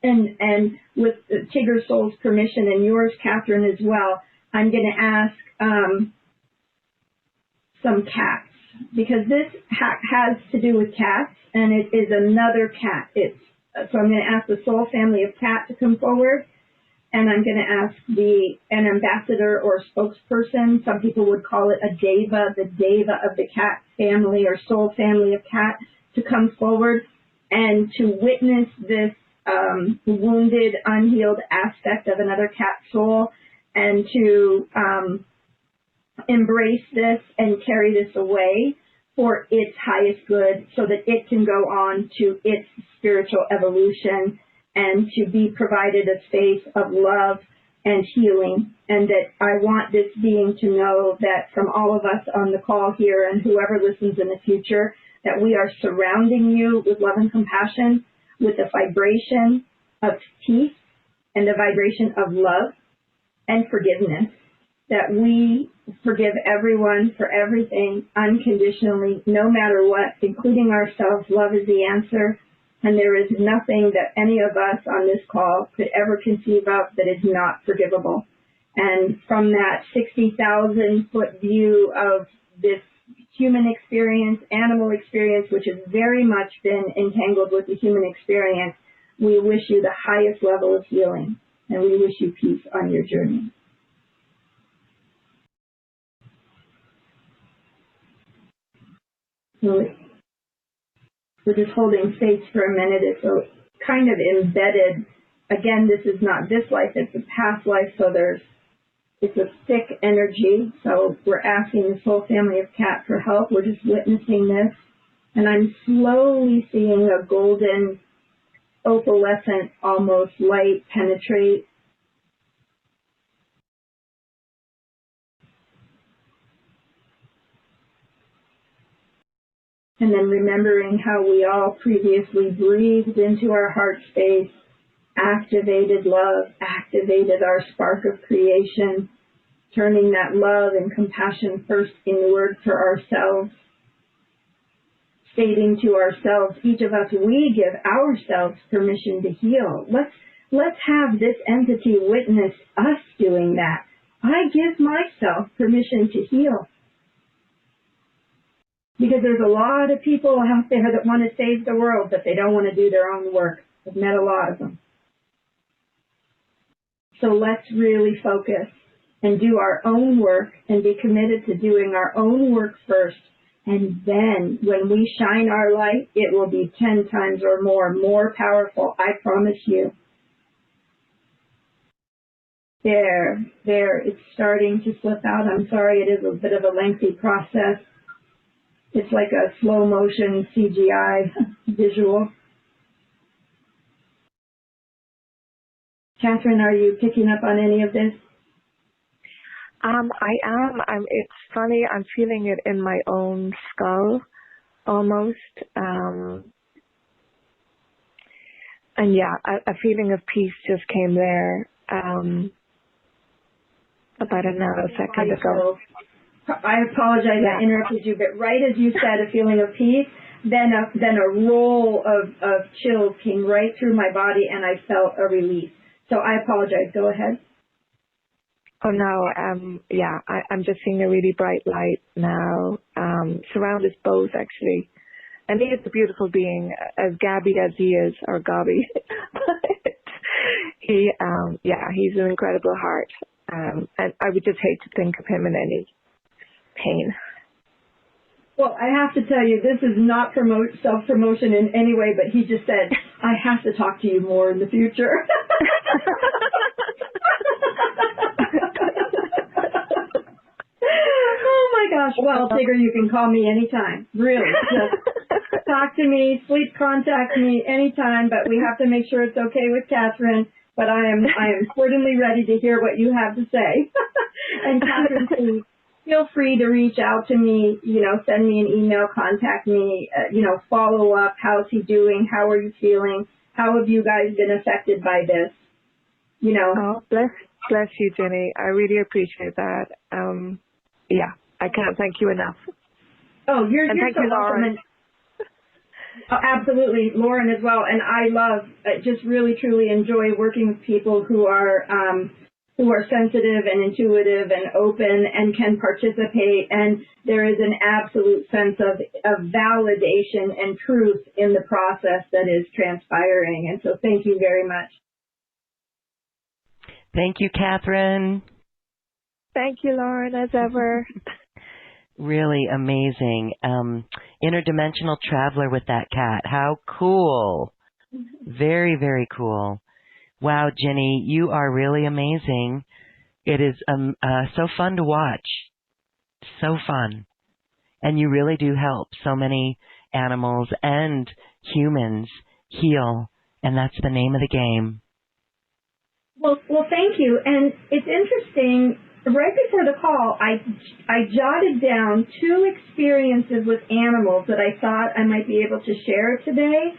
and with Tigger's soul's permission and yours, Catherine, as well, I'm going to ask some cats, because this has to do with cats, and it is another cat. So I'm going to ask the soul family of cat to come forward, and I'm going to ask an ambassador or spokesperson. Some people would call it a deva, the deva of the cat family or soul family of cat, to come forward and to witness this wounded, unhealed aspect of another cat soul, and to embrace this and carry this away for its highest good, so that it can go on to its spiritual evolution and to be provided a space of love and healing. And that I want this being to know that from all of us on the call here and whoever listens in the future, that we are surrounding you with love and compassion, with the vibration of peace and the vibration of love and forgiveness, that we forgive everyone for everything unconditionally, no matter what, including ourselves. Love is the answer. And there is nothing that any of us on this call could ever conceive of that is not forgivable. And from that 60,000-foot view of this human experience, animal experience, which has very much been entangled with the human experience, we wish you the highest level of healing, and we wish you peace on your journey. So we're just holding space for a minute. It's kind of embedded. Again, this is not this life, it's a past life, so it's a thick energy. So we're asking the soul family of cat for help. We're just witnessing this. And I'm slowly seeing a golden, opalescent, almost light penetrate. And then remembering how we all previously breathed into our heart space, activated love, activated our spark of creation, turning that love and compassion first inward for ourselves, stating to ourselves, each of us, we give ourselves permission to heal. Let's have this entity witness us doing that. I give myself permission to heal. Because there's a lot of people out there that want to save the world, but they don't want to do their own work. I've met a lot of them. So let's really focus and do our own work and be committed to doing our own work first. And then when we shine our light, it will be 10 times or more powerful, I promise you. There, it's starting to slip out. I'm sorry, it is a bit of a lengthy process. It's like a slow motion CGI visual. Catherine, are you picking up on any of this? I am. It's funny. I'm feeling it in my own skull, almost. And yeah, a feeling of peace just came there about a nanosecond ago. I apologize, I interrupted you, but right as you said a feeling of peace, then a roll of chills came right through my body, and I felt a release. So I apologize. Go ahead. Oh no, I'm just seeing a really bright light now. Surround us both, actually. And he is a beautiful being, as Gabby as he is, or Gobby. He, he's an incredible heart. And I would just hate to think of him in any pain. Well, I have to tell you, this is not self-promotion in any way, but he just said, I have to talk to you more in the future. Oh my gosh. Well, Tigger, you can call me anytime. Really. Just talk to me, contact me anytime, but we have to make sure it's okay with Catherine. But I am certainly ready to hear what you have to say. And Catherine, please feel free to reach out to me, send me an email, contact me, follow up. How's he doing? How are you feeling? How have you guys been affected by this? Oh, bless you, Jenny. I really appreciate that. I can't thank you enough. Oh, you're so welcome. Lauren. Oh, absolutely, Lauren as well. And I just really truly enjoy working with people who are sensitive and intuitive and open and can participate. And there is an absolute sense of validation and truth in the process that is transpiring. And so thank you very much. Thank you, Catherine. Thank you, Lauren, as ever. Really amazing. Interdimensional traveler with that cat. How cool. Very, very cool. Wow, Ginny, you are really amazing. It is so fun to watch. So fun. And you really do help so many animals and humans heal. And that's the name of the game. Well, thank you. And it's interesting. Right before the call, I jotted down 2 experiences with animals that I thought I might be able to share today.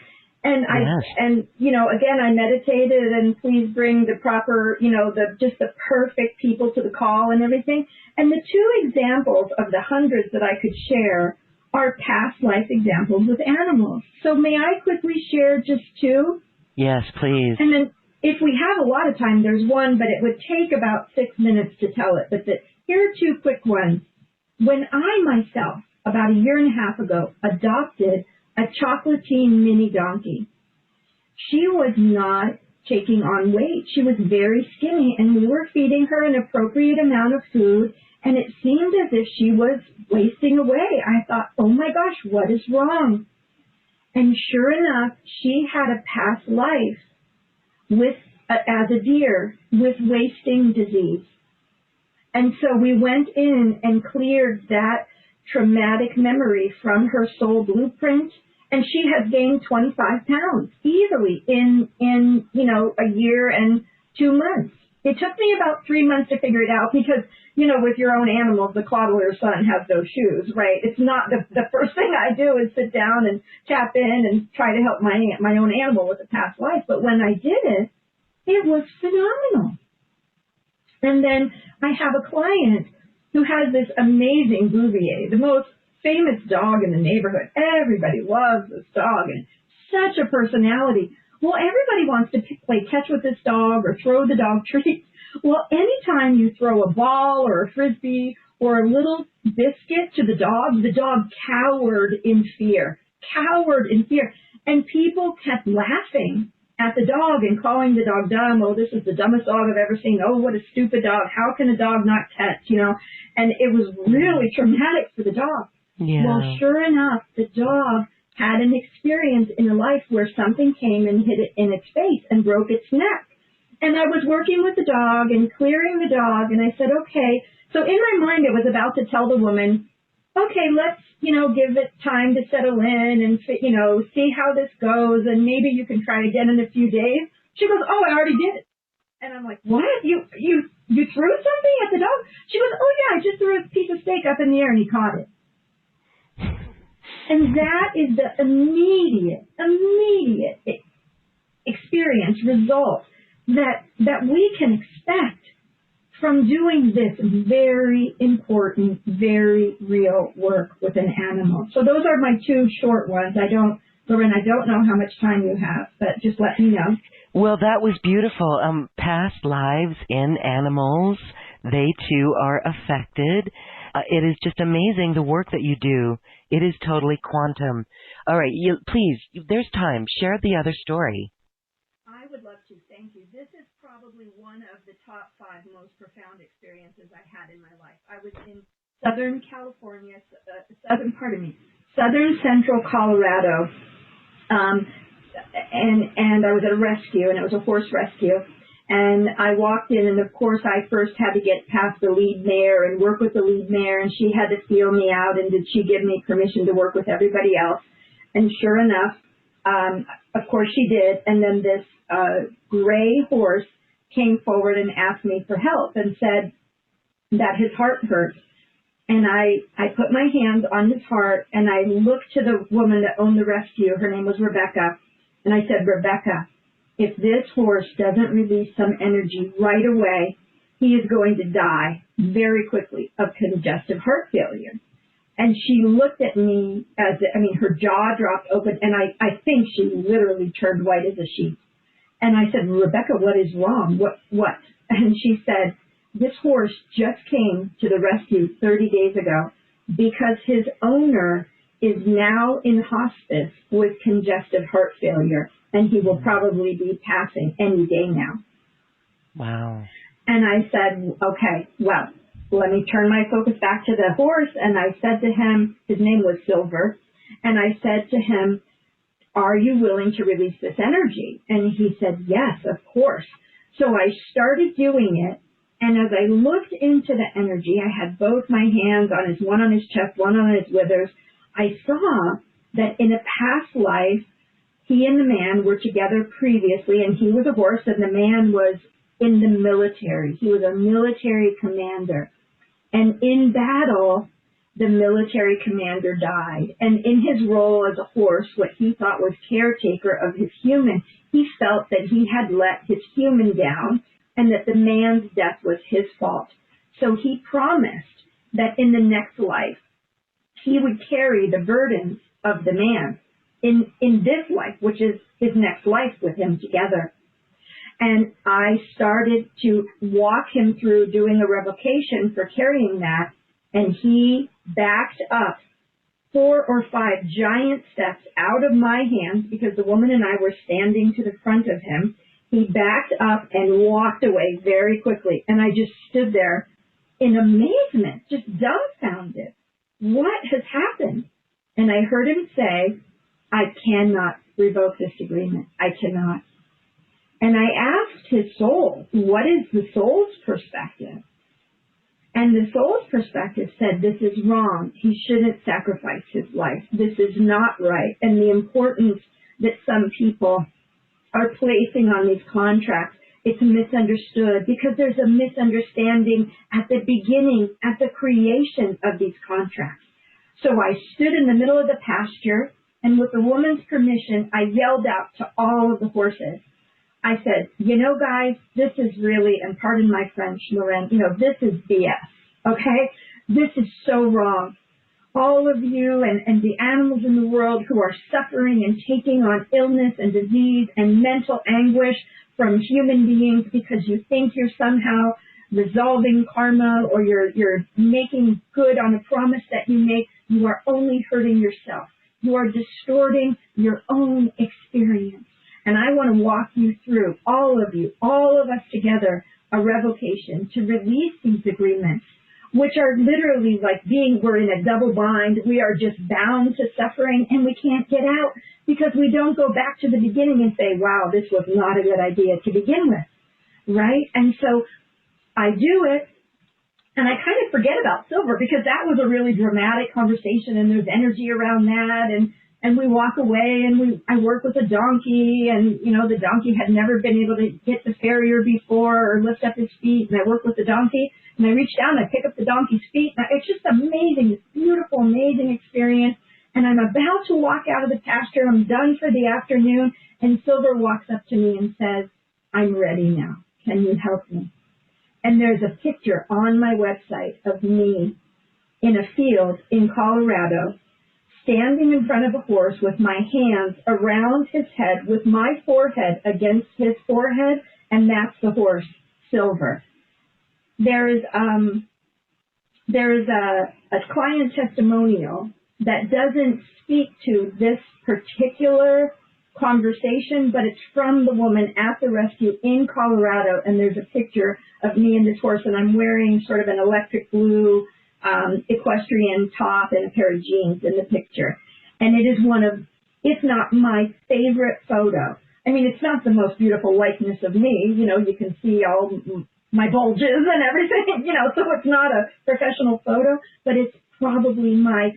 And again, I meditated, and please bring the proper, the perfect people to the call and everything. And the 2 examples of the hundreds that I could share are past life examples with animals. So may I quickly share just 2? Yes, please. And then, if we have a lot of time, there's one, but it would take about 6 minutes to tell it. But here are 2 quick ones. When I myself, about a year and a half ago, adopted a chocolatine mini donkey, she was not taking on weight. She was very skinny, and we were feeding her an appropriate amount of food, and it seemed as if she was wasting away. I thought, oh my gosh, what is wrong? And sure enough, she had a past life as a deer with wasting disease. And so we went in and cleared that traumatic memory from her soul blueprint, and she has gained 25 pounds easily in a year and 2 months. It took me about 3 months to figure it out because, with your own animals, the coddler's son has those shoes, right? It's not the first thing I do is sit down and tap in and try to help my own animal with a past life. But when I did it, it was phenomenal. And then I have a client who has this amazing Bouvier, the most famous dog in the neighborhood. Everybody loves this dog and such a personality. Well, everybody wants to play catch with this dog or throw the dog treats. Well, anytime you throw a ball or a frisbee or a little biscuit to the dog cowered in fear. And people kept laughing at the dog and calling the dog dumb. Oh, this is the dumbest dog I've ever seen. Oh, what a stupid dog. How can a dog not catch, And it was really traumatic for the dog. Yeah. Well, sure enough, the dog had an experience in a life where something came and hit it in its face and broke its neck. And I was working with the dog and clearing the dog, and I said, okay. So in my mind, I was about to tell the woman, okay, let's, give it time to settle in and, see how this goes, and maybe you can try again in a few days. She goes, oh, I already did it. And I'm like, what? You threw something at the dog? She goes, oh, yeah, I just threw a piece of steak up in the air, and he caught it. And that is the immediate experience, result that we can expect from doing this very important, very real work with an animal. So those are my 2 short ones. Lauren, I don't know how much time you have, but just let me know. Well, that was beautiful. Past lives in animals, they too are affected. it is just amazing the work that you do. It is totally quantum. All right, please, there's time. Share the other story. I would love to. Thank you. This is probably one of the top 5 most profound experiences I had in my life. I was in Southern California, Southern Central Colorado, and I was at a rescue, and it was a horse rescue. And I walked in, and of course I first had to get past the lead mare and work with the lead mare, and she had to feel me out, and did she give me permission to work with everybody else? And sure enough, of course she did. And then this gray horse came forward and asked me for help and said that his heart hurt. And I put my hands on his heart, and I looked to the woman that owned the rescue. Her name was Rebecca. And I said, Rebecca, if this horse doesn't release some energy right away, he is going to die very quickly of congestive heart failure. And she looked at me her jaw dropped open, and I think she literally turned white as a sheet. And I said, Rebecca, what is wrong? What? And she said, this horse just came to the rescue 30 days ago because his owner is now in hospice with congestive heart failure, and he will probably be passing any day now. Wow. And I said, okay, well, let me turn my focus back to the horse. And I said to him, his name was Silver, and I said to him, are you willing to release this energy? And he said, yes, of course. So I started doing it. And as I looked into the energy, I had both my hands on one on his chest, one on his withers. I saw that in a past life, he and the man were together previously, and he was a horse, and the man was in the military. He was a military commander. And in battle, the military commander died. And in his role as a horse, what he thought was caretaker of his human, he felt that he had let his human down and that the man's death was his fault. So he promised that in the next life, he would carry the burdens of the man in this life, which is his next life with him together. And I started to walk him through doing a revocation for carrying that, and he backed up 4 or 5 giant steps out of my hands because the woman and I were standing to the front of him. He backed up and walked away very quickly, and I just stood there in amazement, just dumbfounded. What has happened? And I heard him say, I cannot revoke this agreement. I cannot. And I asked his soul, what is the soul's perspective? And the soul's perspective said, this is wrong. He shouldn't sacrifice his life. This is not right. And the importance that some people are placing on these contracts, it's misunderstood because there's a misunderstanding at the beginning, at the creation of these contracts. So I stood in the middle of the pasture, and with the woman's permission, I yelled out to all of the horses. I said, you know, guys, this is really, and pardon my French, Lorraine, this is BS, okay? This is so wrong. All of you and the animals in the world who are suffering and taking on illness and disease and mental anguish from human beings because you think you're somehow resolving karma or you're making good on a promise that you make, you are only hurting yourself. You are distorting your own experience. And I want to walk you through, all of you, all of us together, a revocation to release these agreements, which are literally like we're in a double bind. We are just bound to suffering, and we can't get out because we don't go back to the beginning and say, wow, this was not a good idea to begin with, right? And so I do it, and I kind of forget about Silver because that was a really dramatic conversation, and there's energy around that, and we walk away, and I work with a donkey, and, the donkey had never been able to get the farrier before or lift up his feet, and I work with the donkey, and I reach down, and I pick up the donkey's feet, and it's just amazing, this beautiful, amazing experience, and I'm about to walk out of the pasture, I'm done for the afternoon, and Silver walks up to me and says, I'm ready now, can you help me? And there's a picture on my website of me in a field in Colorado, standing in front of a horse with my hands around his head, with my forehead against his forehead, and that's the horse, Silver. There is there is a client testimonial that doesn't speak to this particular conversation, but it's from the woman at the rescue in Colorado, and there's a picture of me and this horse, and I'm wearing sort of an electric blue equestrian top and a pair of jeans in the picture. And it is one of, if not my favorite photo. I mean, it's not the most beautiful likeness of me. You know, you can see all my bulges and everything, you know, so it's not a professional photo, but it's probably my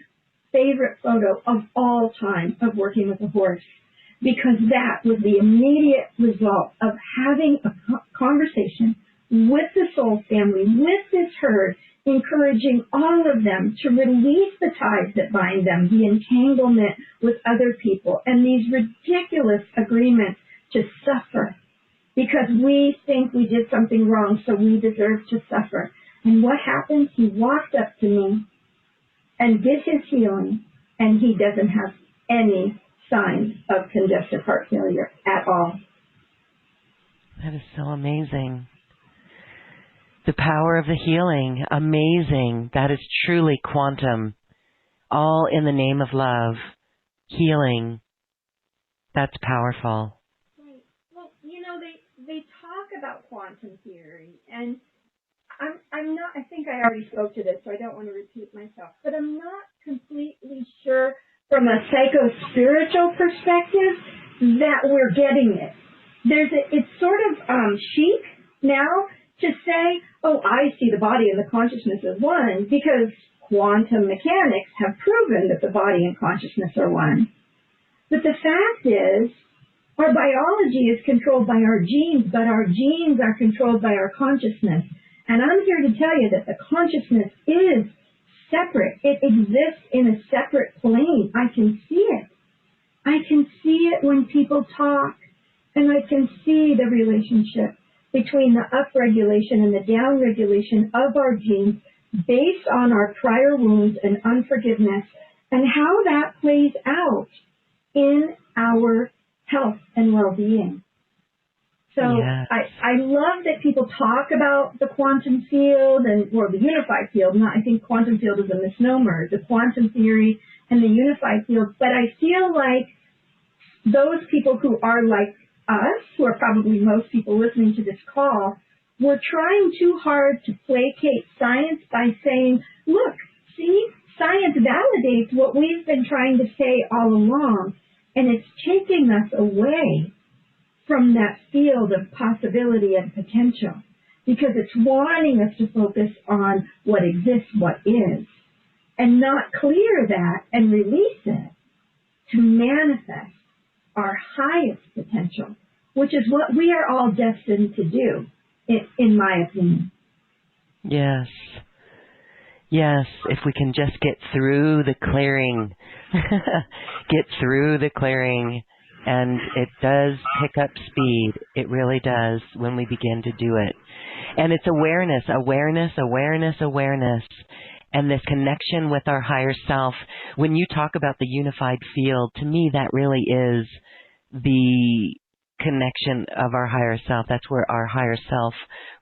favorite photo of all time of working with a horse, because that was the immediate result of having a conversation with the soul family, with this herd, encouraging all of them to release the ties that bind them, the entanglement with other people, and these ridiculous agreements to suffer because we think we did something wrong, so we deserve to suffer. And what happened? He walked up to me and did his healing, and he doesn't have any signs of congestive heart failure at all. That is so amazing. The power of the healing, amazing. That is truly quantum. All in the name of love, healing. That's powerful. Right. Well, you know, they talk about quantum theory, and I'm not, I think I already spoke to this, so I don't want to repeat myself, but I'm not completely sure from a psycho-spiritual perspective that we're getting it. It's sort of chic now to say, oh, I see the body and the consciousness as one, because quantum mechanics have proven that the body and consciousness are one. But the fact is, our biology is controlled by our genes, but our genes are controlled by our consciousness. And I'm here to tell you that the consciousness is separate. It exists in a separate plane. I can see it. I can see it when people talk, and I can see the relationship between the upregulation and the downregulation of our genes based on our prior wounds and unforgiveness, and how that plays out in our health and well-being. So yes. I love that people talk about the quantum field or the unified field. I think quantum field is a misnomer, the quantum theory and the unified field. But I feel like those people who are like us, who are probably most people listening to this call, we're trying too hard to placate science by saying, look, see, science validates what we've been trying to say all along, and it's taking us away from that field of possibility and potential, because it's wanting us to focus on what exists, what is, and not clear that and release it to manifest our highest potential, which is what we are all destined to do, in my opinion. Yes. Yes, if we can just get through the clearing. Get through the clearing. And it does pick up speed. It really does when we begin to do it. And it's awareness, awareness, awareness, awareness. And this connection with our higher self. When you talk about the unified field, to me that really is the connection of our higher self. That's where our higher self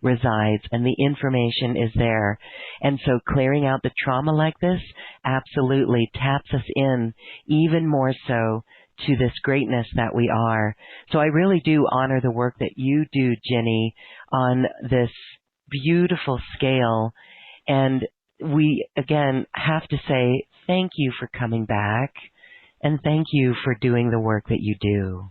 resides, and the information is there. And so clearing out the trauma like this absolutely taps us in even more so to this greatness that we are. So I really do honor the work that you do, Ginny, on this beautiful scale. And we, again, have to say thank you for coming back, and thank you for doing the work that you do.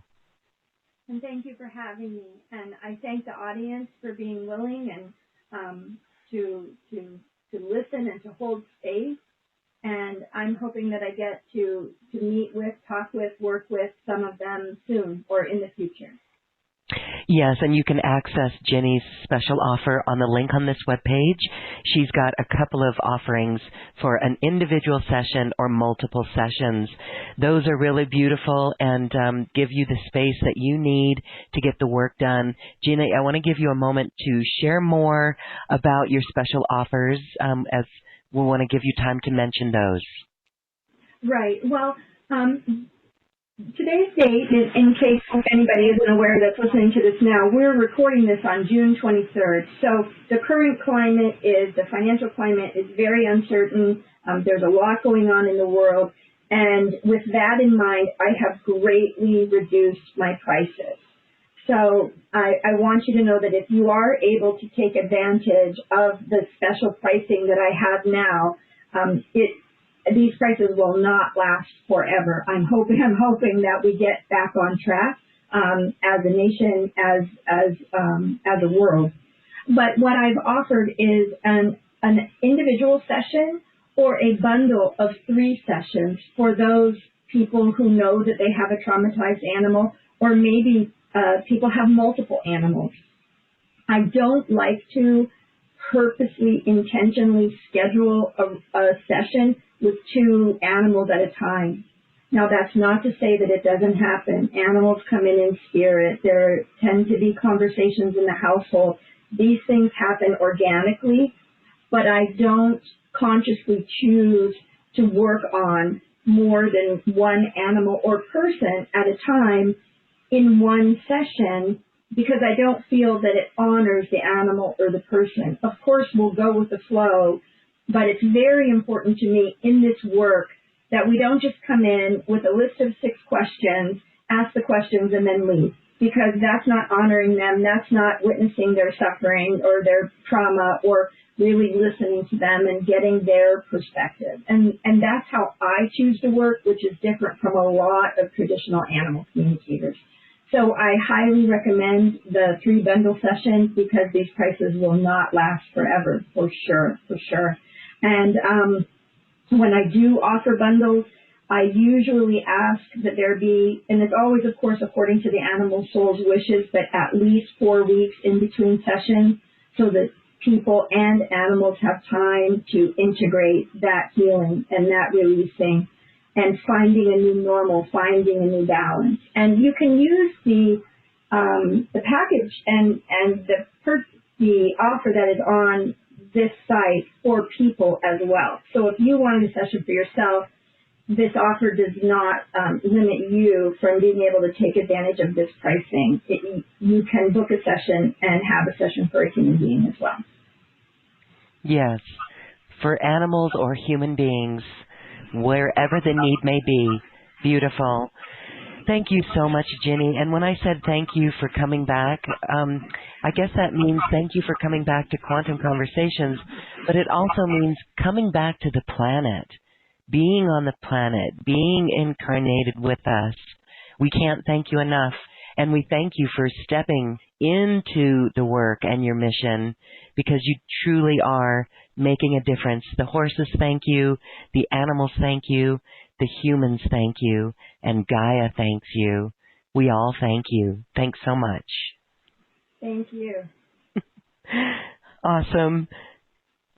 And thank you for having me. And I thank the audience for being willing and to listen and to hold space. And I'm hoping that I get to meet with, talk with, work with some of them soon or in the future. Yes, and you can access Ginny's special offer on the link on this webpage. She's got a couple of offerings for an individual session or multiple sessions. Those are really beautiful and give you the space that you need to get the work done. Ginny, I want to give you a moment to share more about your special offers, as we want to give you time to mention those. Right. Well, Today's date, in case anybody isn't aware that's listening to this now, we're recording this on June 23rd. So the current climate the financial climate is very uncertain. There's a lot going on in the world. And with that in mind, I have greatly reduced my prices. So I want you to know that if you are able to take advantage of the special pricing that I have now, these prices will not last forever. I'm hoping that we get back on track as a nation, as a world. But what I've offered is an individual session or a bundle of 3 sessions for those people who know that they have a traumatized animal, or maybe people have multiple animals. I don't like to purposely, intentionally schedule a session with 2 animals at a time. Now, that's not to say that it doesn't happen. Animals come in spirit. There tend to be conversations in the household. These things happen organically, but I don't consciously choose to work on more than 1 animal or person at a time in one session, because I don't feel that it honors the animal or the person. Of course, we'll go with the flow, but it's very important to me in this work that we don't just come in with a list of 6 questions, ask the questions, and then leave, because that's not honoring them. That's not witnessing their suffering or their trauma or really listening to them and getting their perspective. And that's how I choose to work, which is different from a lot of traditional animal communicators. So I highly recommend the 3 bundle sessions, because these prices will not last forever, for sure. And when I do offer bundles, I usually ask that there be, and it's always, of course, according to the animal soul's wishes, but at least 4 weeks in between sessions, so that people and animals have time to integrate that healing and that releasing and finding a new normal, finding a new balance. And you can use the package and the offer that is on this site for people as well. So if you wanted a session for yourself, this offer does not limit you from being able to take advantage of this pricing. You can book a session and have a session for a human being as well. Yes, for animals or human beings, wherever the need may be. Beautiful. Thank you so much, Ginny. And when I said thank you for coming back, I guess that means thank you for coming back to Quantum Conversations, but it also means coming back to the planet, being on the planet, being incarnated with us. We can't thank you enough, and we thank you for stepping into the work and your mission, because you truly are making a difference. The horses thank you, the animals thank you, the humans thank you, and Gaia thanks you. We all thank you. Thanks so much. Thank you. Awesome.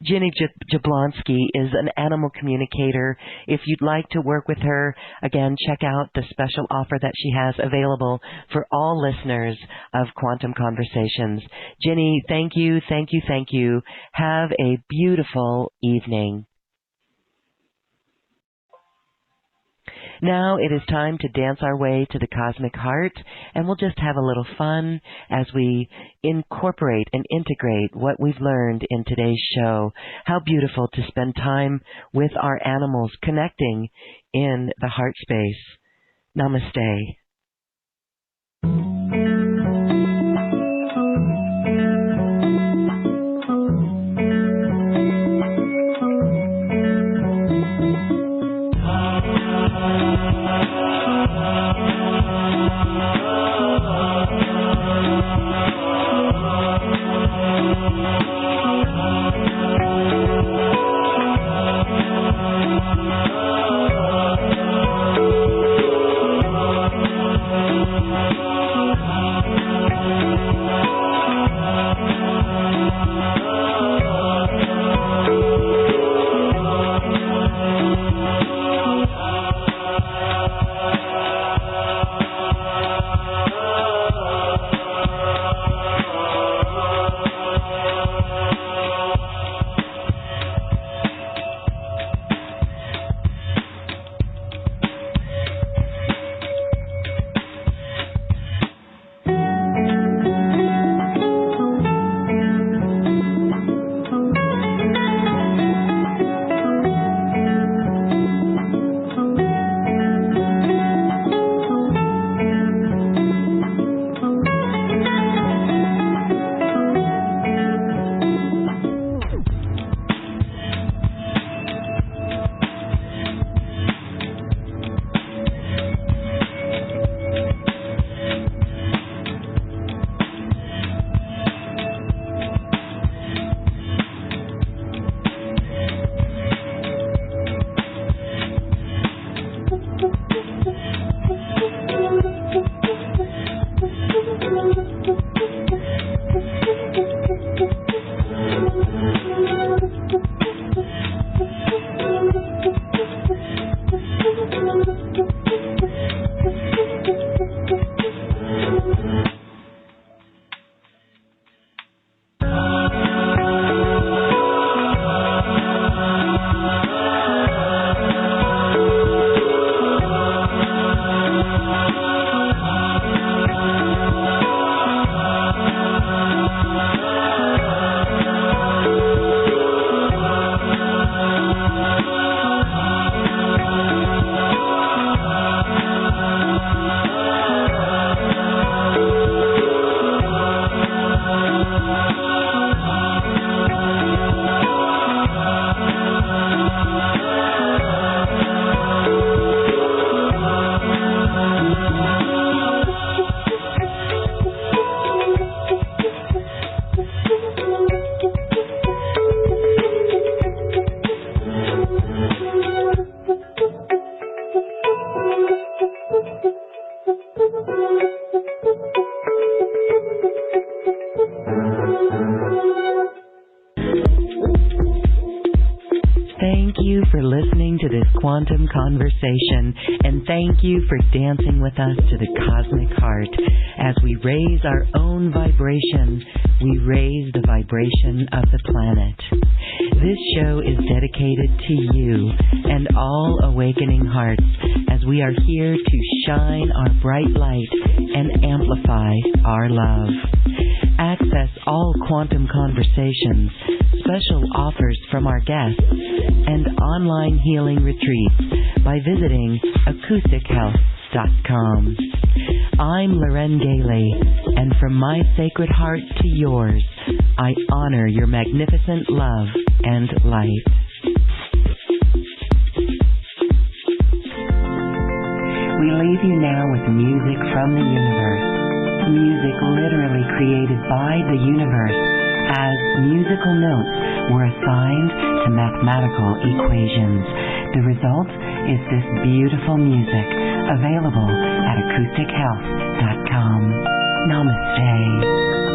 Ginny Jablonski is an animal communicator. If you'd like to work with her, again, check out the special offer that she has available for all listeners of Quantum Conversations. Ginny, thank you, thank you, thank you. Have a beautiful evening. Now it is time to dance our way to the cosmic heart, and we'll just have a little fun as we incorporate and integrate what we've learned in today's show. How beautiful to spend time with our animals, connecting in the heart space. Namaste. for listening to this quantum conversation, and thank you for dancing with us to the cosmic heart. As we raise our own vibration, we raise the vibration of the planet. This show is dedicated to you and all awakening hearts, as we are here to shine our bright light and amplify our love. Access all quantum conversations, special offers from our guests, and online healing retreats by visiting acoustichealth.com. I'm Loren Gailey, and from my sacred heart to yours, I honor your magnificent love and light. We leave you now with music from the universe. Music literally created by the universe, as musical notes were assigned to mathematical equations. The result is this beautiful music, available at acoustichealth.com. Namaste.